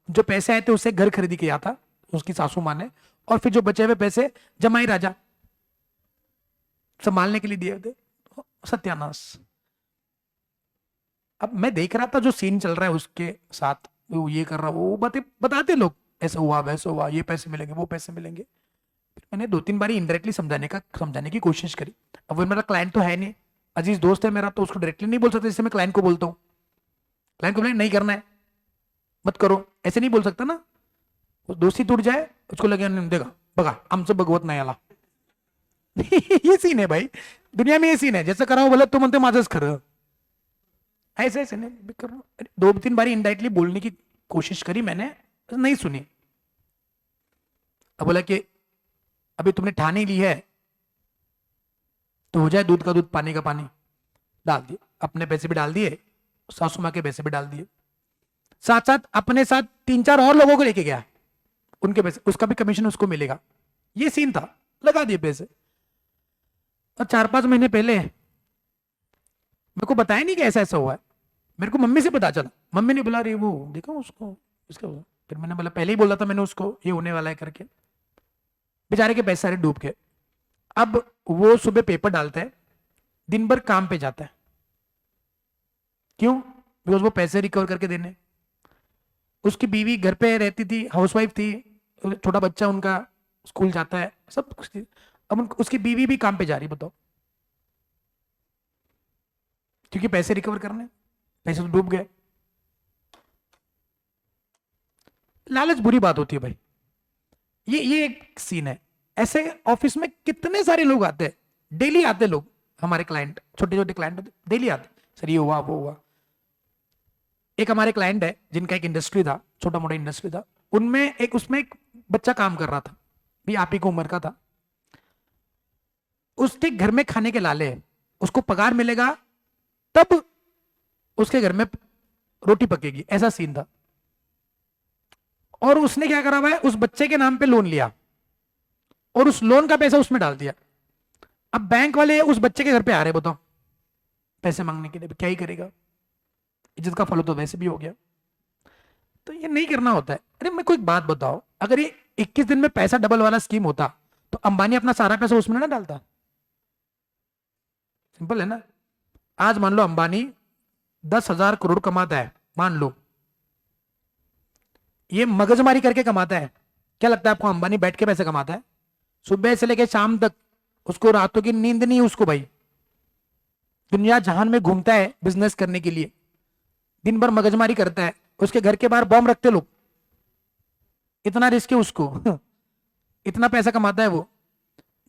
जो पैसे आए थे उससे घर खरीदी किया था उसकी सासू माँ ने, और फिर जो बचे हुए पैसे जमाई राजा संभालने के लिए दिए थे। सत्यानाश। अब मैं देख रहा था जो सीन चल रहा है उसके साथ, वो ये कर रहा, वो बातें बताते लोग, ऐसा हुआ वैसा हुआ, ये पैसे मिलेंगे वो पैसे मिलेंगे। फिर मैंने 2-3 बारी इनडायरेक्टली समझाने की कोशिश करी। अब वो मेरा क्लाइंट तो है नहीं, अजीज दोस्त है मेरा, तो उसको डायरेक्टली नहीं बोल सकता जैसे मैं क्लाइंट को बोलता हूँ। क्लाइंट को बोले नहीं करना है मत करो, ऐसे नहीं बोल सकता ना, वो दोस्ती टूट जाए, उसको लगे नहीं देगा बगा आमचं भगवत नाही आला। ये सीन है भाई, दुनिया में ये सीन है, जैसे कराओ बोला तो म्हणते माझंच खरं, ऐसे ऐसे नहीं कर। 2-3 बारी इनडायरेक्टली बोलने की कोशिश करी मैंने, नहीं सुनी। अब बोला कि अभी तुमने ठानी ली है तो हो जाए दूध का दूध पानी का पानी, डाल दिए, अपने पैसे भी डाल दिए, सासू माँ के पैसे भी डाल दिए, साथ साथ अपने साथ 3-4 और लोगों को लेके गया, उनके पैसे, उसका भी कमीशन उसको मिलेगा। ये सीन था, लगा दिए पैसे। और 4-5 महीने पहले मेरे को बताया नहीं कि ऐसा ऐसा हुआ है, मेरे को मम्मी से पता चला, मम्मी ने बुला रही वो देखो उसको इसका, फिर मैंने बोला पहले ही बोला था मैंने उसको ये होने वाला है करके। बेचारे के पैसे सारे डूब गए। अब वो सुबह पेपर डालता है, दिन भर काम पे जाता है, क्यों? बिकॉज वो पैसे रिकवर करके देने। उसकी बीवी घर पे रहती थी, हाउसवाइफ थी, छोटा बच्चा उनका स्कूल जाता है, सब कुछ थी। अब उसकी बीवी भी काम पे जा रही, बताओ, क्योंकि पैसे रिकवर करने, पैसे तो डूब गए। लालच बुरी बात होती है भाई, ये एक सीन है। ऐसे ऑफिस में कितने सारे लोग आते हैं, डेली आते लोग, हमारे क्लाइंट, छोटे छोटे क्लाइंट डेली आते, सर ये हुआ वो हुआ। एक हमारे क्लाइंट है जिनका एक इंडस्ट्री था, छोटा मोटा इंडस्ट्री था, उनमें उसमें एक बच्चा काम कर रहा था, भी आप ही को उम्र का था। उसके घर में खाने के लाले हैं, उसको पगार मिलेगा तब उसके घर में रोटी पकेगी, ऐसा सीन था। और उसने क्या करा हुआ है, उस बच्चे के नाम पे लोन लिया और उस लोन का पैसा उसमें डाल दिया। अब बैंक वाले उस बच्चे के घर पे आ रहे, बताओ, पैसे मांगने के लिए, क्या ही करेगा, इज्जत का फलो तो वैसे भी हो गया। तो ये नहीं करना होता है। अरे मैं कोई बात बताओ, अगर ये 21 दिन में पैसा डबल वाला स्कीम होता तो अंबानी अपना सारा पैसा उसमें ना डालता? सिंपल है ना। आज मान लो अंबानी 10,000 करोड़ कमाता है, मान लो, ये मगजमारी करके कमाता है। क्या लगता है आपको अंबानी बैठ के पैसे कमाता है? सुबह से लेकर शाम तक उसको रातों की नींद नहीं है उसको भाई, दुनिया जहान में घूमता है बिजनेस करने के लिए, दिन भर मगजमारी करता है। उसके घर के बाहर बॉम्ब रखते लोग, इतना रिस्क है उसको। इतना पैसा कमाता है वो,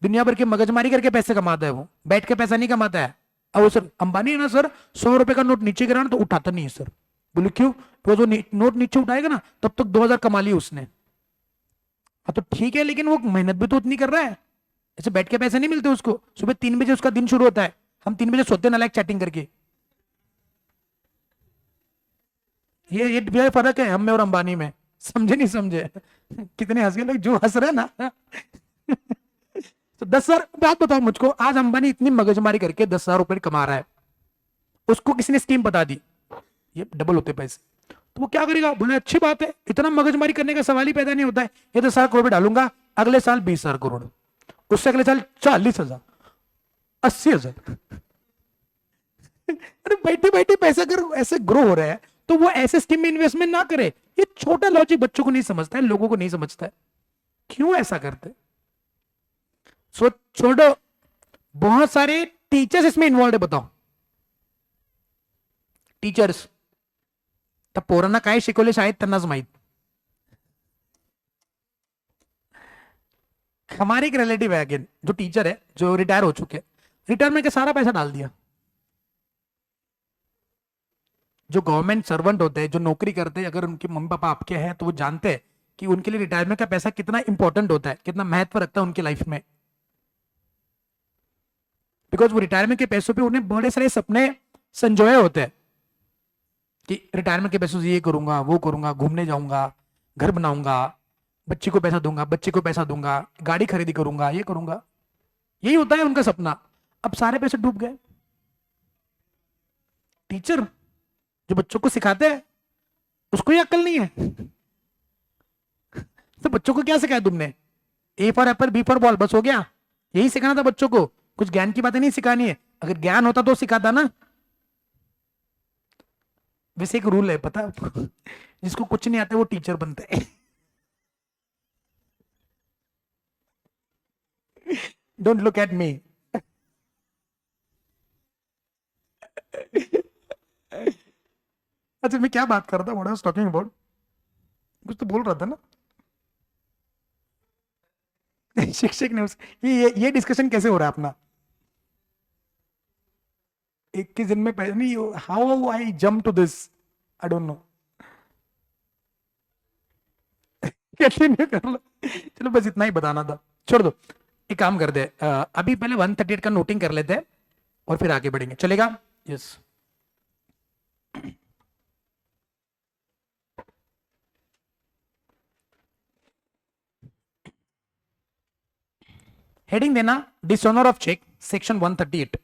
दुनिया भर की मगजमारी करके पैसे कमाता है वो, बैठ के पैसा नहीं कमाता है। अब वो सर अंबानी है ना सर, 100 रुपए का नोट नीचे गिरा ना तो उठाता नहीं है सर। बोले क्यों? वो जो नोट नीचे उठाएगा ना तब तक 2,000 कमा लिया उसने। हाँ तो ठीक है, लेकिन वो मेहनत भी तो उतनी कर रहा है। ऐसे बैठ के पैसे नहीं मिलते उसको। सुबह 3 बजे उसका दिन शुरू होता है, हम 3 बजे सोते हैं नालायक चैटिंग करके। ये फर्क है हम में और अंबानी में, समझे नहीं समझे? कितने हंस गए लोग जो हंस रहे हैं ना। तो 10,000 बात बताओ मुझको, आज अंबानी इतनी मगजमारी करके 10,000 रुपए कमा रहा है, उसको किसी ने स्कीम बता दी ये डबल होते पैसे, तो वो क्या करेगा? बोले अच्छी बात है, इतना मगजमारी करने का सवाल ही पैदा नहीं होता है, ये 10,000 करोड़ डालूंगा, अगले साल 20,000 करोड़, उससे अगले साल 40,000, 80,000। अरे बैठे बैठे पैसे अगर ऐसे ग्रो हो रहा है तो वो ऐसे स्कीम में इन्वेस्टमेंट ना करे। ये छोटा लॉजिक बच्चों को नहीं समझता है, लोगों को नहीं समझता है, क्यों ऐसा करते? सो छोड़ो, बहुत सारे टीचर्स इसमें इन्वॉल्व है, बताओ टीचर्स, तर पोरांना काय शिकवले शाळेत त्यांनाच माहित। हमारे एक रिलेटिव है अगेन, जो टीचर है, जो रिटायर हो चुके हैं, रिटायरमेंट का सारा पैसा डाल दिया। जो गवर्नमेंट सर्वेंट होते हैं, जो नौकरी करते हैं, अगर उनके मम्मी पापा आपके हैं तो वो जानते हैं कि उनके लिए रिटायरमेंट का पैसा कितना इंपॉर्टेंट होता है, कितना महत्व रखता है उनकी लाइफ में। बिकॉज वो रिटायरमेंट के पैसों पे उन्हें बड़े सारे सपने संजोए होते हैं कि रिटायरमेंट के पैसों से ये करूंगा, वो करूंगा, घूमने जाऊंगा, घर बनाऊंगा, बच्ची को पैसा दूंगा, बच्चे को पैसा दूंगा, गाड़ी खरीदी करूंगा, ये करूंगा, यही होता है उनका सपना। अब सारे पैसे डूब गए। टीचर जो बच्चों को सिखाते हैं उसको ही अक्ल नहीं है। तो बच्चों को क्या सिखाया तुमने? A for apple, B for ball, बस हो गया। यही सिखाना था बच्चों को, कुछ ज्ञान की बातें नहीं सिखानी है। अगर ज्ञान होता तो सिखाता ना। वैसे एक रूल है पता है आपको? जिसको कुछ नहीं आता वो टीचर बनते हैं। Don't look at me. अच्छा मैं क्या बात कर रहा था, what I was talking about? कुछ तो बोल रहा था ना। शिक्षक ने ये डिस्कशन कैसे हो रहा है अपना? 21 दिन में नहीं, how I jump to this, I don't know. Continue कर लो। चलो बस इतना ही बताना था, छोड़ दो। एक काम कर दे, अभी पहले 138 का नोटिंग कर लेते हैं और फिर आगे बढ़ेंगे, चलेगा? यस। हेडिंग देना, dishonour of cheque, section 138।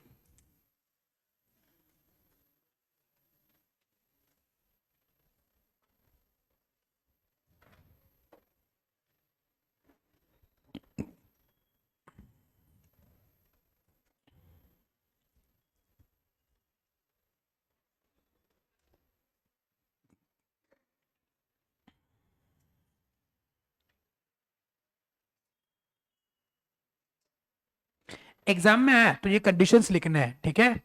Exam में है तो ये कंडीशंस लिखने हैं, ठीक है?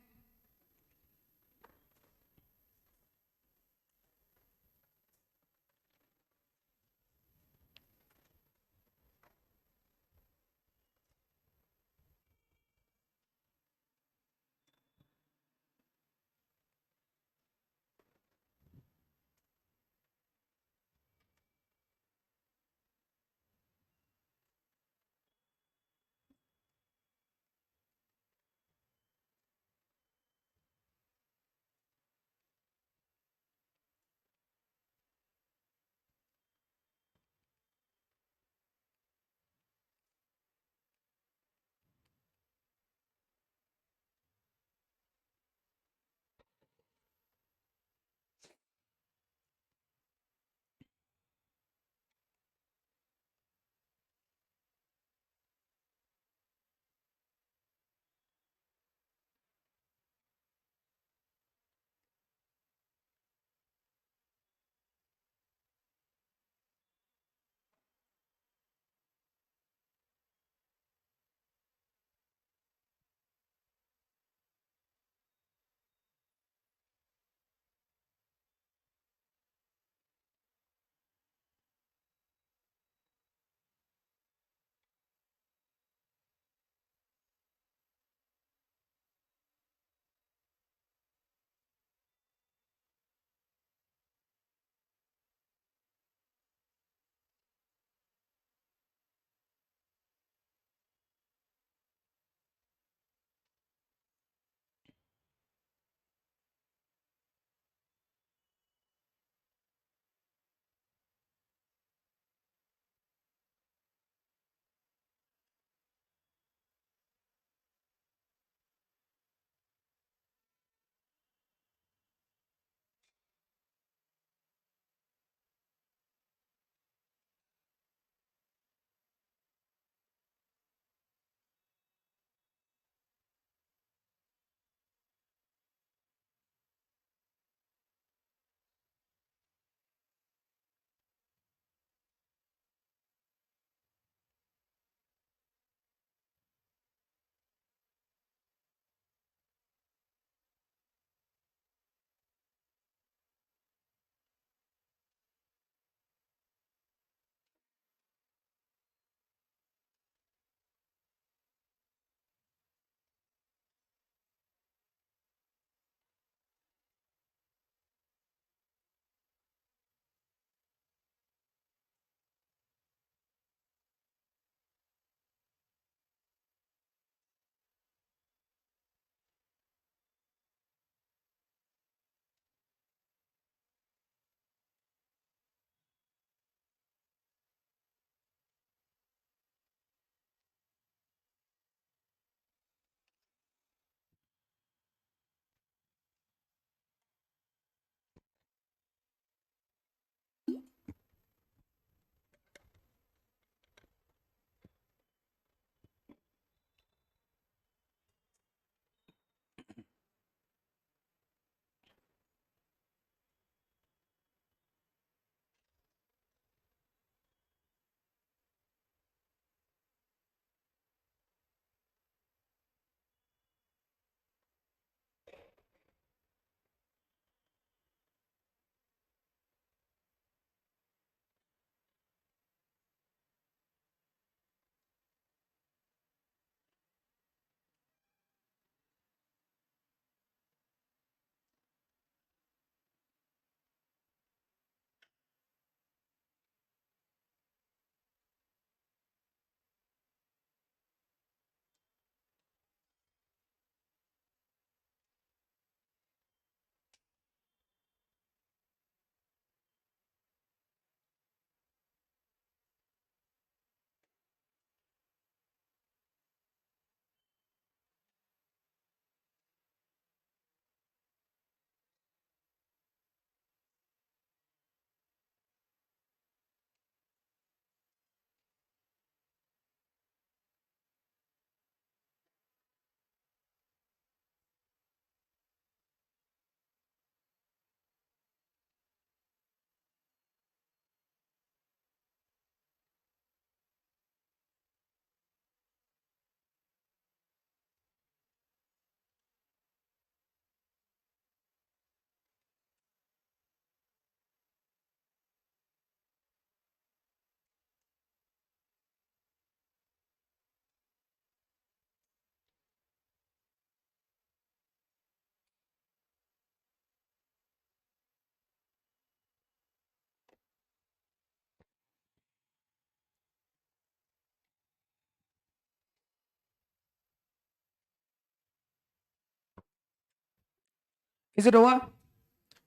Is it over?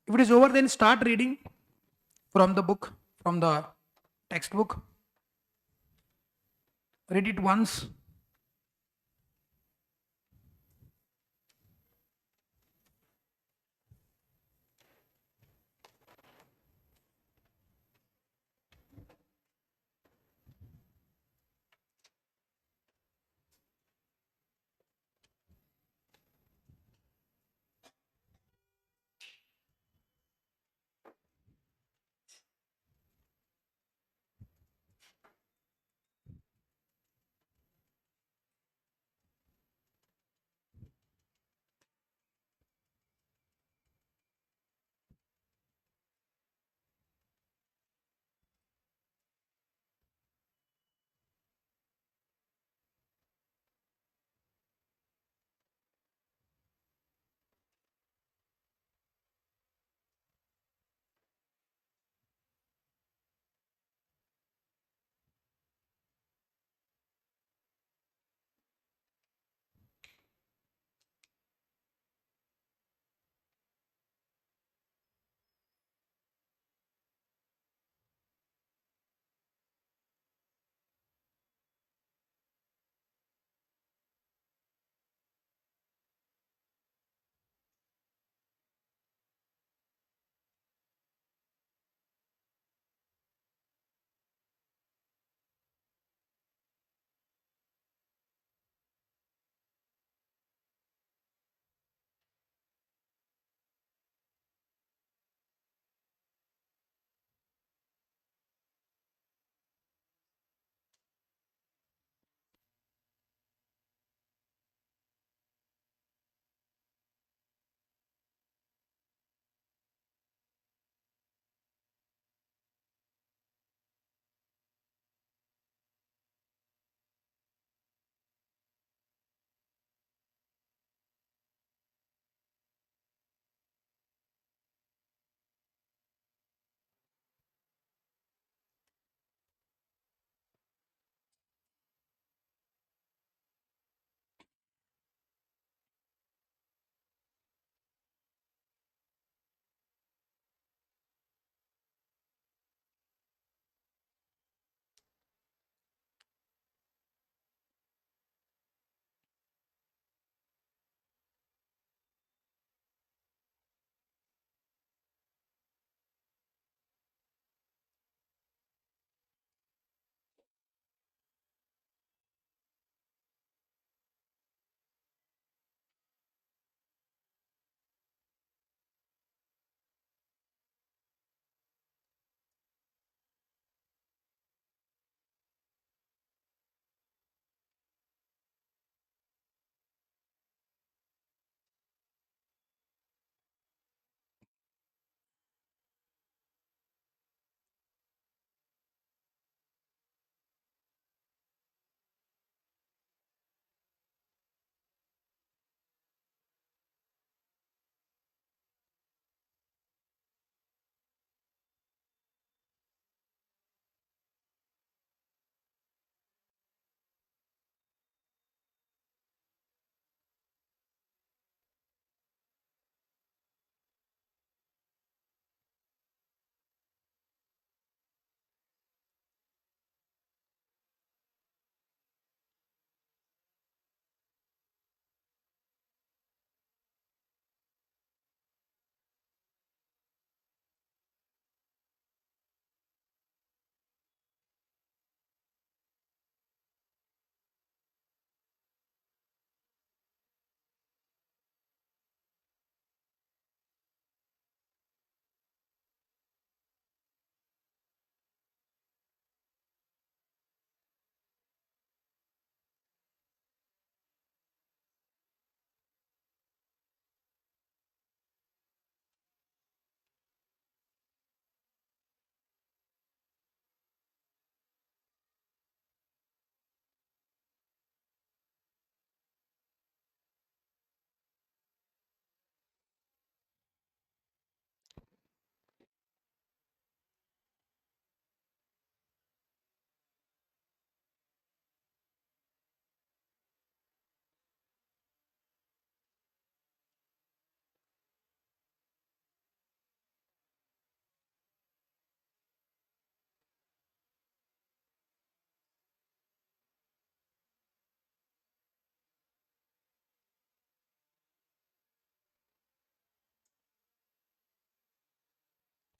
If it is over, then start reading from the book, from the textbook. Read it once.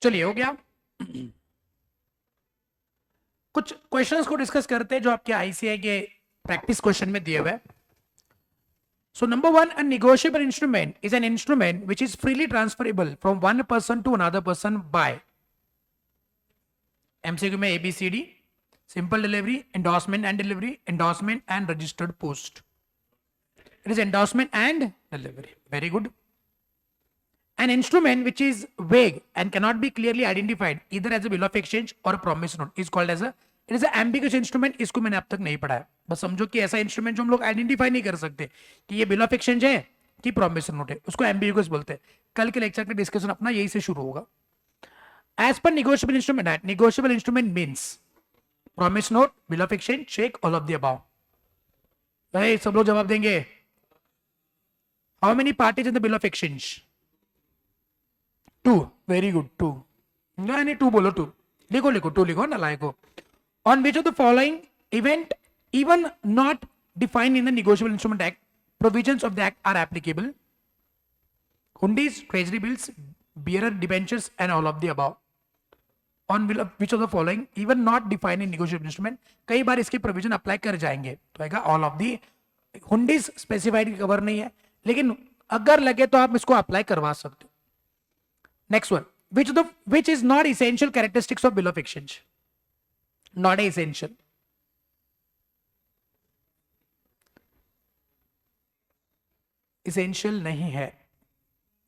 चलिए हो गया। कुछ क्वेश्चंस को डिस्कस करते हैं जो आपके आईसीआई के प्रैक्टिस क्वेश्चन में दिए हुए हैं। So number one, a negotiable instrument is an instrument which is freely transferable from one person to another person by MCQ में ABCD, simple delivery, endorsement and delivery, endorsement and registered post. It is endorsement and delivery. Very good. An instrument which is vague and cannot be clearly identified either as a bill of exchange or a promise note is called as a it is an ambiguous instrument. इसको मैंने अब तक नहीं पढ़ा है, बस समझो कि ऐसा इंस्ट्रूमेंट जो हम लोग आइडेंटिफाई नहीं कर सकते कि ये बिल ऑफ एक्सचेंज है कि प्रॉमिस नोट है, उसको एम्बिगुअस बोलते हैं। कल के लेक्चर का डिस्कशन अपना यही से शुरू होगा। As per negotiable instrument, negotiable instrument means promise note, bill of exchange, cheque, all of the above. भाई सब लोग जवाब देंगे। How many parties in the bill of exchange? 2। Very good, 2। नहीं 2 बोलो, 2 लिखो, लिखो 2 लिखो ना लाइको। On which of the following event, even not defined in the Negotiable Instrument Act, provisions of the Act are applicable? Hundis, treasury bills, bearer debentures, and all of the above. On which of the following, even not defined in negotiable instrument, कई बार इसके provision apply कर जाएंगे, तो आएगा all of the। Hundis specified cover नहीं है, लेकिन अगर लगे तो आप इसको apply करवा सकते हो। Next one, which is not essential characteristics of bill of exchange? Not essential. Essential नहीं है।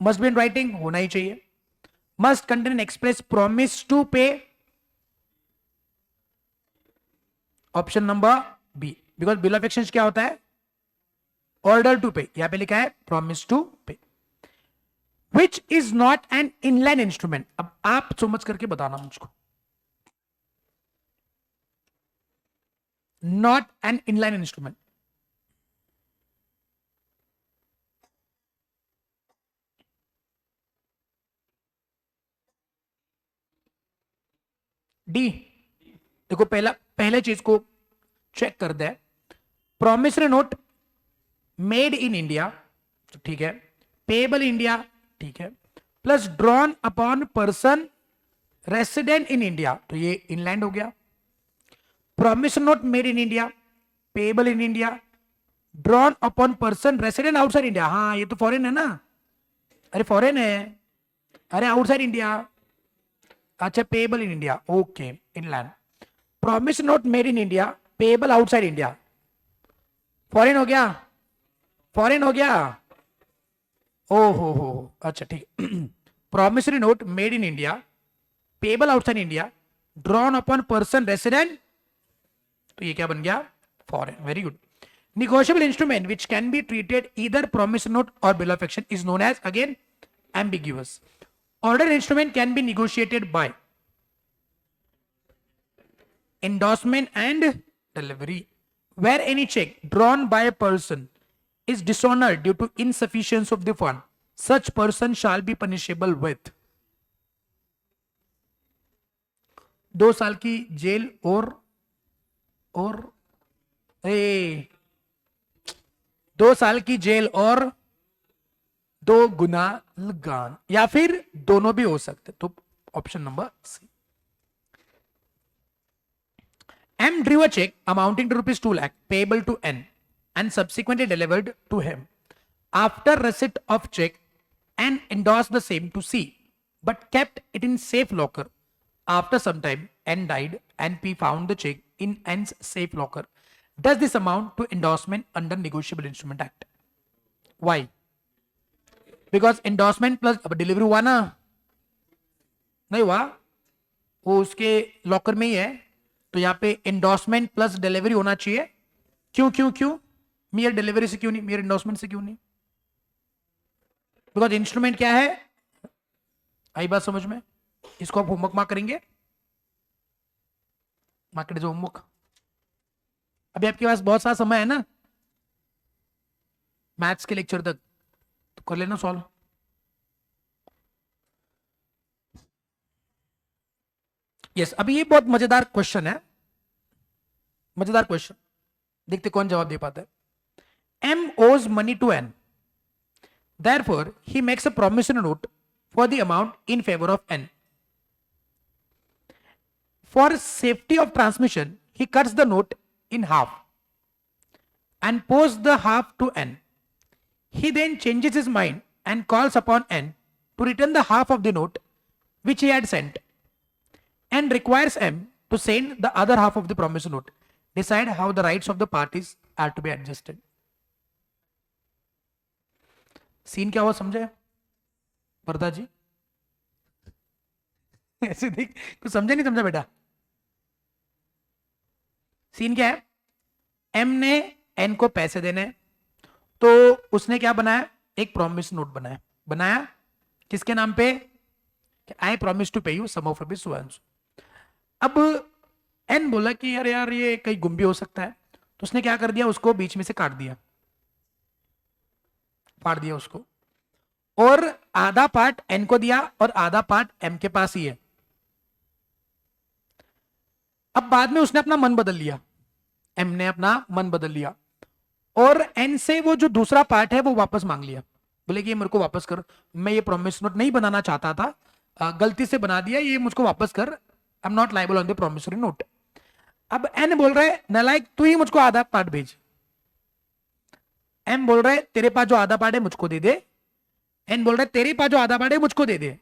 Must be in writing, होना ही चाहिए। Must contain an express promise to pay. Option number B. Because bill of exchange क्या होता है? Order to pay. यहां पे लिखा है promise to pay. Which is not an inline instrument. अब आप समझ करके बताना मुझको। Not an inline instrument. D. देखो पहले चीज को चेक कर दे। Promissory note made in India, तो ठीक है। पेबल इंडिया, ठीक है। Plus drawn upon person resident in India, तो ये इनलैंड हो गया। Promissory note made in India, payable in India, drawn upon person resident outside India. हाँ ये तो फॉरेन है ना, अरे फॉरेन है, अरे आउटसाइड इंडिया। अच्छा payable in India, okay inland. Promise note made in India, payable outside India, foreign हो गया, फॉरेन हो गया। ओ हो अच्छा ठीक है। Promissory note made in India, payable outside India, drawn upon person resident, तो ये क्या बन गया? Foreign. Very good. Negotiable instrument which can be treated either promise note or bill of exchange is known as again ambiguous. Order instrument can be negotiated by endorsement and delivery. Where any check drawn by a person is dishonored due to insufficiency of the fund, such person shall be punishable with 2 साल की जेल और 2 साल की जेल और 2 गुना लगान, या फिर दोनों भी हो सकते। तो option number C. M drew a check amounting to ₹2 lakh payable to N and subsequently delivered to him. After receipt of check, N endorsed the same to C, but kept it in safe locker. After some time, N died and P found the check in N's safe locker. Does this amount to endorsement under Negotiable Instrument Act? Why? Because endorsement plus अब डिलीवरी हुआ ना, नहीं हुआ, वो उसके लॉकर में ही है, तो यहाँ पे endorsement प्लस डिलीवरी होना चाहिए। क्यों मेयर डिलीवरी से क्यों नहीं, मेयर endorsement से क्यों नहीं? बिकॉज इंस्ट्रूमेंट क्या है, आई बात समझ में? इसको आप होमवर्क मार्क करेंगे, मार्केट जो होमवर्क। अभी आपके पास बहुत सारा समय है ना मैथ्स के लेक्चर तक, तो कर लेना सॉल्व। यस अभी ये बहुत मजेदार क्वेश्चन है, मजेदार क्वेश्चन, देखते कौन जवाब दे पाता है। M owes money to N, therefore he makes a promissory note for the amount in favor of N. For safety of transmission he cuts the note in half and posts the half to n. He then changes his mind and calls upon n to return the half of the note which he had sent and requires m to send the other half of the promised note. Decide how the rights of the parties are to be adjusted. Scene क्या हुआ समझे वर्दा जी? ऐसे देख कुछ समझे नहीं समझा बेटा? सीन क्या है? m ने n को पैसे देने, तो उसने क्या बनाया? एक प्रॉमिस नोट बनाया किसके नाम पे? I promise to pay you sum of rupees so and so. अब n बोला कि यार यार ये कहीं गुम भी हो सकता है, तो उसने क्या कर दिया? उसको बीच में से काट दिया, फाड़ दिया उसको, और आधा पार्ट n को दिया और आधा पार्ट m के पास ही है। अब बाद में उसने अपना मन बदल लिया, m ने अपना मन बदल लिया और n से वो जो दूसरा पार्ट है वो वापस मांग लिया। बोले कि ये मेरे को वापस कर, मैं ये प्रॉमिस नोट नहीं बनाना चाहता था, गलती से बना दिया, ये मुझको वापस कर, I am not liable on the promissory note. अब n बोल रहा है नालायक तू ही मुझको आधा पार्ट भेज। m बोल रहा है तेरे पास जो आधा पार्ट है मुझको दे दे। n बोल रहा है तेरे पास जो आधा पार्ट है मुझको दे दे।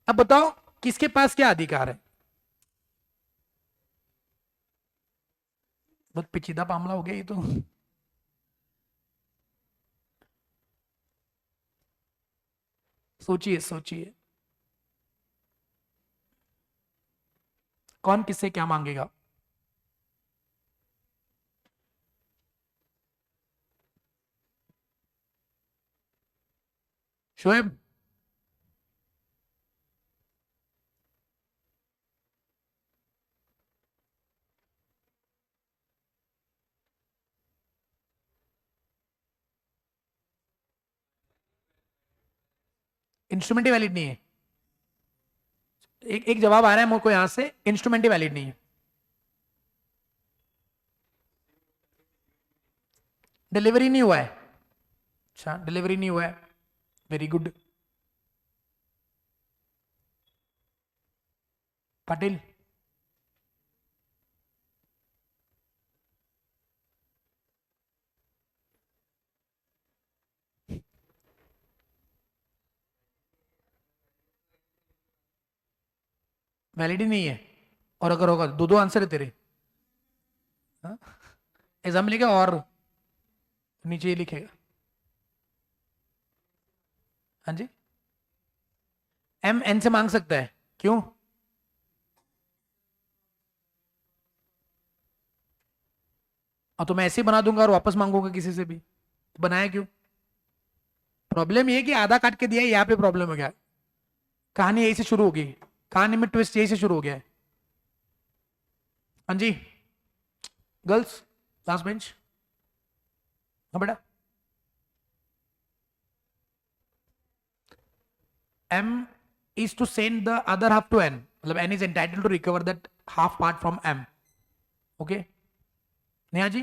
अब बताओ किसके पास क्या अधिकार है? बहुत पेचीदा मामला हो गया ये तो। सोचिए सोचिए कौन किससे क्या मांगेगा? शोएब, इंस्ट्रूमेंट ही वैलिड नहीं है। एक जवाब आ रहा है मुझको यहां से, इंस्ट्रूमेंट ही वैलिड नहीं है। डिलीवरी नहीं हुआ है? अच्छा डिलीवरी नहीं हुआ है, वेरी गुड। पाटिल, वैलिड ही नहीं है, और अगर होगा दो दो आंसर है तेरे। एग्जाम लिखेगा और नीचे ये लिखेगा। हाँ जी, m n से मांग सकता है, क्यों? और तो मैं ऐसे ही बना दूंगा और वापस मांगूंगा किसी से भी, तो बनाया क्यों? प्रॉब्लम ये कि आधा काट के दिया, यहाँ पे प्रॉब्लम हो गया। कहानी यही से शुरू होगी, कहानी में ट्विस्ट यही से शुरू हो गया है। हाँ जी गर्ल्स, लास्ट बेंच। हाँ बेटा, m is to send the other half to n, मतलब n is entitled to recover that half part from m. Okay Neha ji,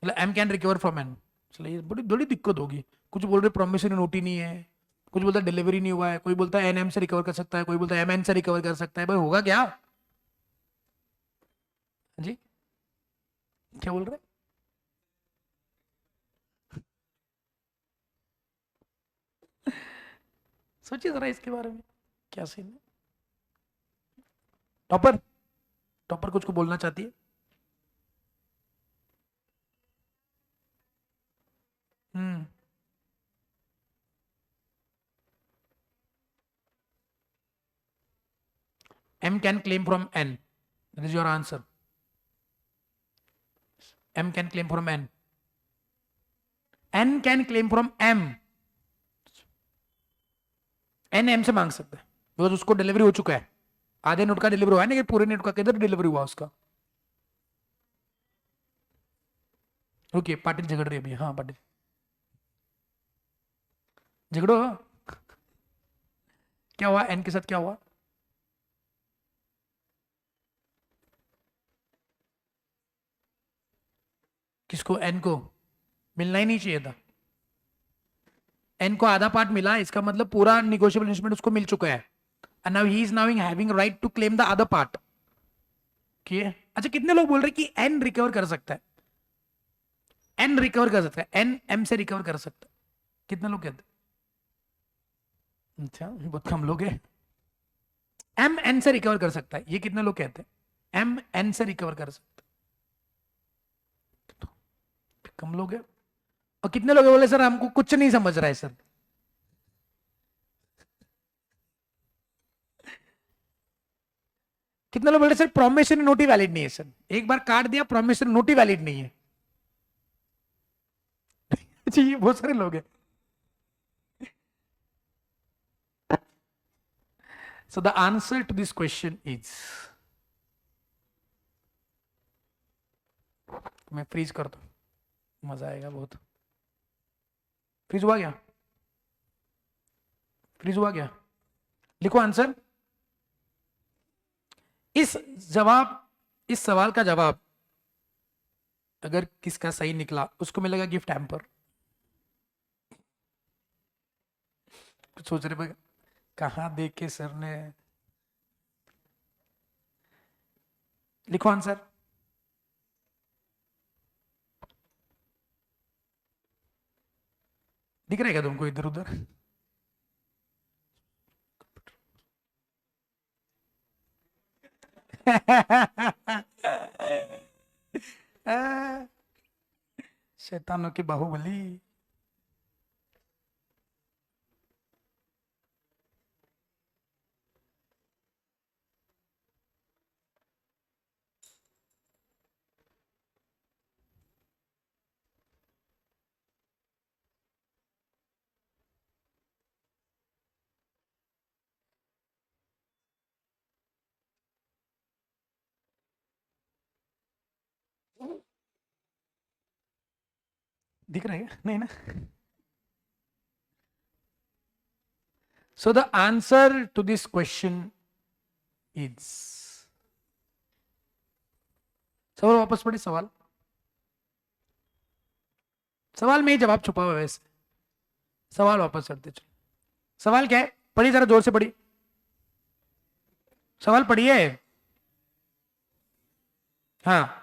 मतलब m can recover from n। चलिए बड़ी बड़ी दिक्कत होगी। कुछ बोल रहे प्रोमिसरी नोट ही नहीं है, कुछ बोलता डिलीवरी नहीं हुआ है, कोई बोलता है nm से रिकवर कर सकता है, कोई बोलता है mn से रिकवर कर सकता है। भाई होगा क्या? जी क्या बोल रहे? सोचिए जरा इसके बारे में, क्या सीन है? टॉपर, टॉपर कुछ को बोलना चाहती है? हम्म, m can claim from n, that is your answer. m can claim from n, n can claim from m, n m से मांग सकता है बिकॉज उसको डिलीवरी हो चुका है। आधे नोट का डिलीवरी हुआ है ना, पूरे नोट का किधर डिलीवरी हुआ उसका? ओके पाटिल झगड़ रही है अभी। हाँ पाटिल झगड़ो, क्या हुआ एन के साथ, क्या हुआ? किसको? एन को मिलना ही नहीं चाहिए था। एन को आधा पार्ट मिला, इसका मतलब पूरा निगोशिएबल इंस्ट्रूमेंट उसको मिल चुका है, and now he is now having right to claim the other part. अच्छा, कितने लोग बोल रहे कि एन रिकवर कर सकता है, एन रिकवर कर सकता है, एन एम से रिकवर कर सकता है? कितने लोग कहते हैं? अच्छा, बहुत कम लोग हैं। एम एन से रिकवर कर सकता है, ये कितने लोग कहते हैं एम एन से रिकवर कर सकता है? कम लोग हैं। और कितने लोग बोले सर हमको कुछ नहीं समझ रहा है सर? कितने लोग बोल रहे सर प्रोमिसरी नोट ही वैलिड नहीं है सर? एक बार काट दिया प्रोमिसरी नोट ही वैलिड नहीं है। जी, ये बहुत सारे लोग हैं। So the answer to this question is, मैं फ्रीज कर दूं, मजा आएगा बहुत। फ्रीज हुआ क्या? फ्रीज हुआ क्या? लिखो आंसर। इस सवाल का जवाब अगर किसका सही निकला उसको मिलेगा गिफ्ट हैम्पर। कुछ सोच रहे कहां देख के सर ने? लिखो आंसर। दिख रहा है क्या तुमको इधर उधर? शैतानों की बाहुबली। दिख रहा है नहीं ना? So the answer to this question is, सवाल वापस पढ़े। सवाल में ही जवाब छुपा हुआ है वैसे। सवाल वापस करते चलो। सवाल क्या है? पढ़िए जरा जोर से पढ़िए। सवाल पढ़िए। हाँ,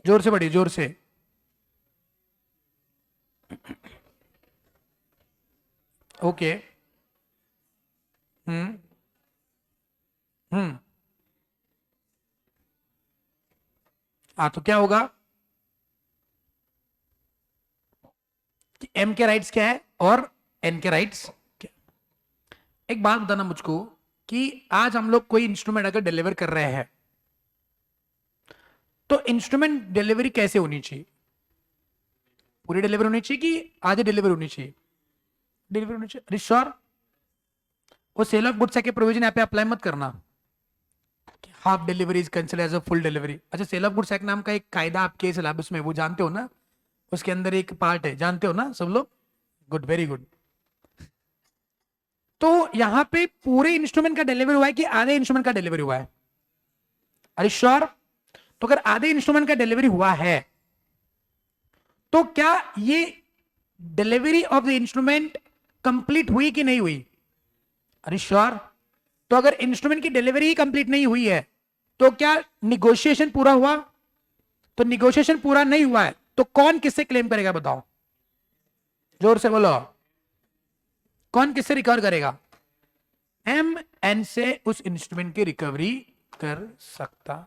जोर से पढ़िए, जोर से। ओके। हम्म हम्म हाँ, तो क्या होगा कि एम के राइट्स क्या है और एन के राइट्स क्या? एक बात बताना मुझको कि आज हम लोग कोई इंस्ट्रूमेंट अगर डिलीवर कर रहे हैं तो इंस्ट्रूमेंट डिलीवरी कैसे होनी चाहिए? पूरी डिलीवरी होनी चाहिए कि आधी डिलीवरी होनी चाहिए? डिलीवरी होनी चाहिए। अरे श्योर। वो सेल ऑफ गुड्स के प्रोविजन यहाँ पे अप्लाई मत करना, half delivery is considered as a full delivery. अच्छा, सेल ऑफ गुड्स एक्ट नाम का एक कायदा आपके सिलेबस में वो जानते हो ना? उसके अंदर एक पार्ट है, जानते हो ना सब लोग? Good, very good. तो यहां पे पूरे इंस्ट्रूमेंट का डिलीवरी हुआ है कि आधे इंस्ट्रूमेंट का डिलीवरी हुआ है? अरे श्योर। तो अगर आधे इंस्ट्रूमेंट का डिलीवरी हुआ है तो क्या ये delivery of the instrument complete हुई कि नहीं हुई? अरे श्योर। तो अगर इंस्ट्रूमेंट की डिलीवरी ही कंप्लीट नहीं हुई है तो क्या निगोशिएशन पूरा हुआ? तो निगोशिएशन पूरा नहीं हुआ है तो कौन किससे क्लेम करेगा बताओ? जोर से बोलो। कौन किससे रिकवर करेगा? एम एन से उस इंस्ट्रूमेंट की रिकवरी कर सकता है,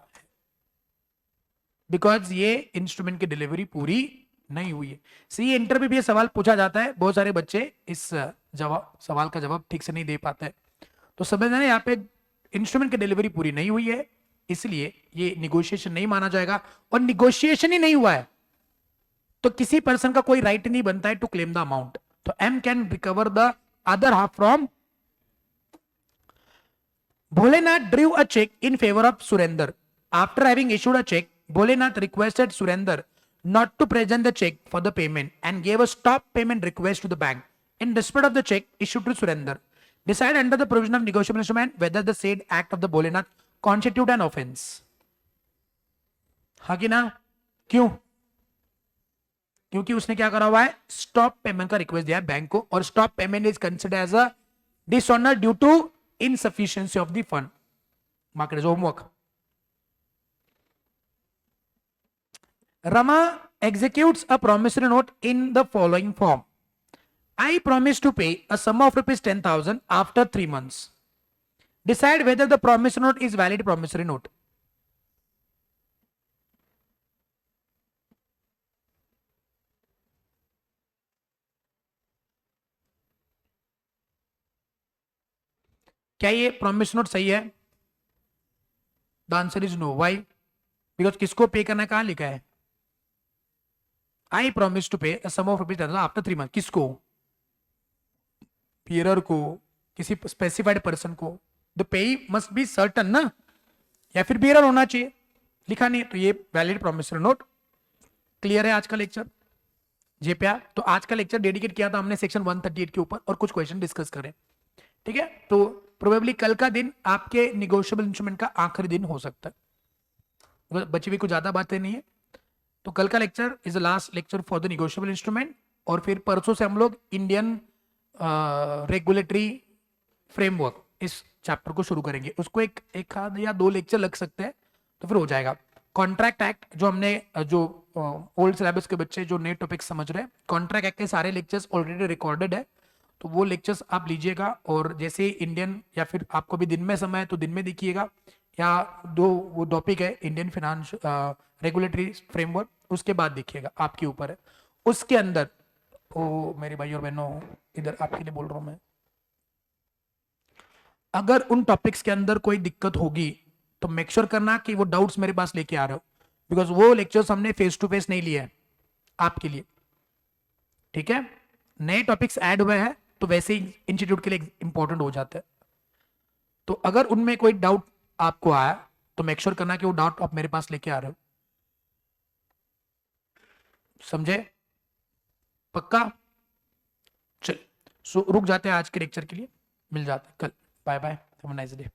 बिकॉज ये इंस्ट्रूमेंट की डिलीवरी पूरी नहीं हुई है। सी इंटरव्यू भी ये सवाल पूछा जाता है, बहुत सारे बच्चे इस सवाल का जवाब ठीक से नहीं दे पाते हैं। तो समझना, यहाँ पे इंस्ट्रूमेंट की डिलीवरी पूरी नहीं हुई है, इसलिए ये निगोशिएशन नहीं माना जाएगा। और निगोशिएशन ही नहीं हुआ है तो किसी पर्सन का कोई राइट नहीं बनता है टू क्लेम द अमाउंट। तो M can recover the other half from Bholenath drew a check in favor of Surender. After having issued a check, Bholenath requested Surender not to present the check for the payment and gave a stop payment request to the bank in respect of the check issued to Surender. Decide under the provision of negotiable instrument whether the said act of the Bholenath constitute an offense. हाँ कि ना? क्यों? क्योंकि उसने क्या करा हुआ है? स्टॉप पेमेंट का रिक्वेस्ट दिया है बैंक को, और stop payment is considered as a dishonour due to insufficiency of the fund. Mark it as homework. Rama executes a promissory note in the following form. I promise to pay a sum of rupees 10,000 after 3 months. Decide whether the promissory note is valid promissory note. क्या ये प्रॉमिस नोट सही है? The answer is no. Why? Because किसको पे करना कहां लिखा है? आई प्रॉमिस टू पे सम ऑफ रुपीज आफ्टर 3 मंथ. किसको? पेयर को, किसी स्पेसिफाइड पर्सन को. The pay must be certain ना, या फिर पेयर होना चाहिए. लिखा नहीं तो ये वैलिड प्रॉमिसरी नोट. क्लियर है आज का लेक्चर? जे पे तो आज का लेक्चर डेडिकेट किया था हमने सेक्शन 138 के ऊपर और कुछ क्वेश्चन डिस्कस करें. ठीक है, तो प्रोबेबली कल का दिन आपके निगोशिएबल इंस्ट्रूमेंट का आखिरी दिन हो सकता है. बची हुई कुछ ज्यादा बातें नहीं है. तो कल का lecture is the last lecture for the negotiable instrument. और फिर परसों से हम लोग इंडियन रेगुलेटरी फ्रेमवर्क इस चैप्टर को शुरू करेंगे. उसको एक आध या 2 लेक्चर लग सकते हैं तो फिर हो जाएगा. कॉन्ट्रैक्ट एक्ट जो हमने जो ओल्ड सिलेबस के बच्चे जो नए टॉपिक समझ रहे हैं, कॉन्ट्रैक्ट एक्ट के सारे लेक्चर्स ऑलरेडी रिकॉर्डेड है. तो वो लेक्चर्स आप लीजिएगा. और जैसे इंडियन, या फिर आपको भी दिन में समय है तो दिन में देखिएगा, या वो टॉपिक है इंडियन फाइनेंस रेगुलेटरी फ्रेमवर्क, उसके बाद देखिएगा, आपके ऊपर है. उसके अंदर ओ मेरे भाई और बहनों, इधर आपके लिए बोल रहा हूं मैं, अगर उन टॉपिक्स के अंदर कोई दिक्कत होगी तो मेक श्योर करना कि वो डाउट्स मेरे पास लेके आ रहे हो. बिकॉज वो लेक्चर्स हमने फेस टू फेस नहीं लिए हैं आपके लिए. ठीक है, नए टॉपिक्स ऐड हुए हैं तो वैसे ही इंस्टीट्यूट के लिए इंपॉर्टेंट हो जाते हैं. तो अगर उनमें कोई डाउट आपको आया तो मेक श्योर करना कि वो डाउट आप मेरे पास लेके आ रहे हो. समझे? पक्का? चल रुक जाते हैं आज के लेक्चर के लिए. मिल जाते हैं कल. Bye bye. Have a nice day.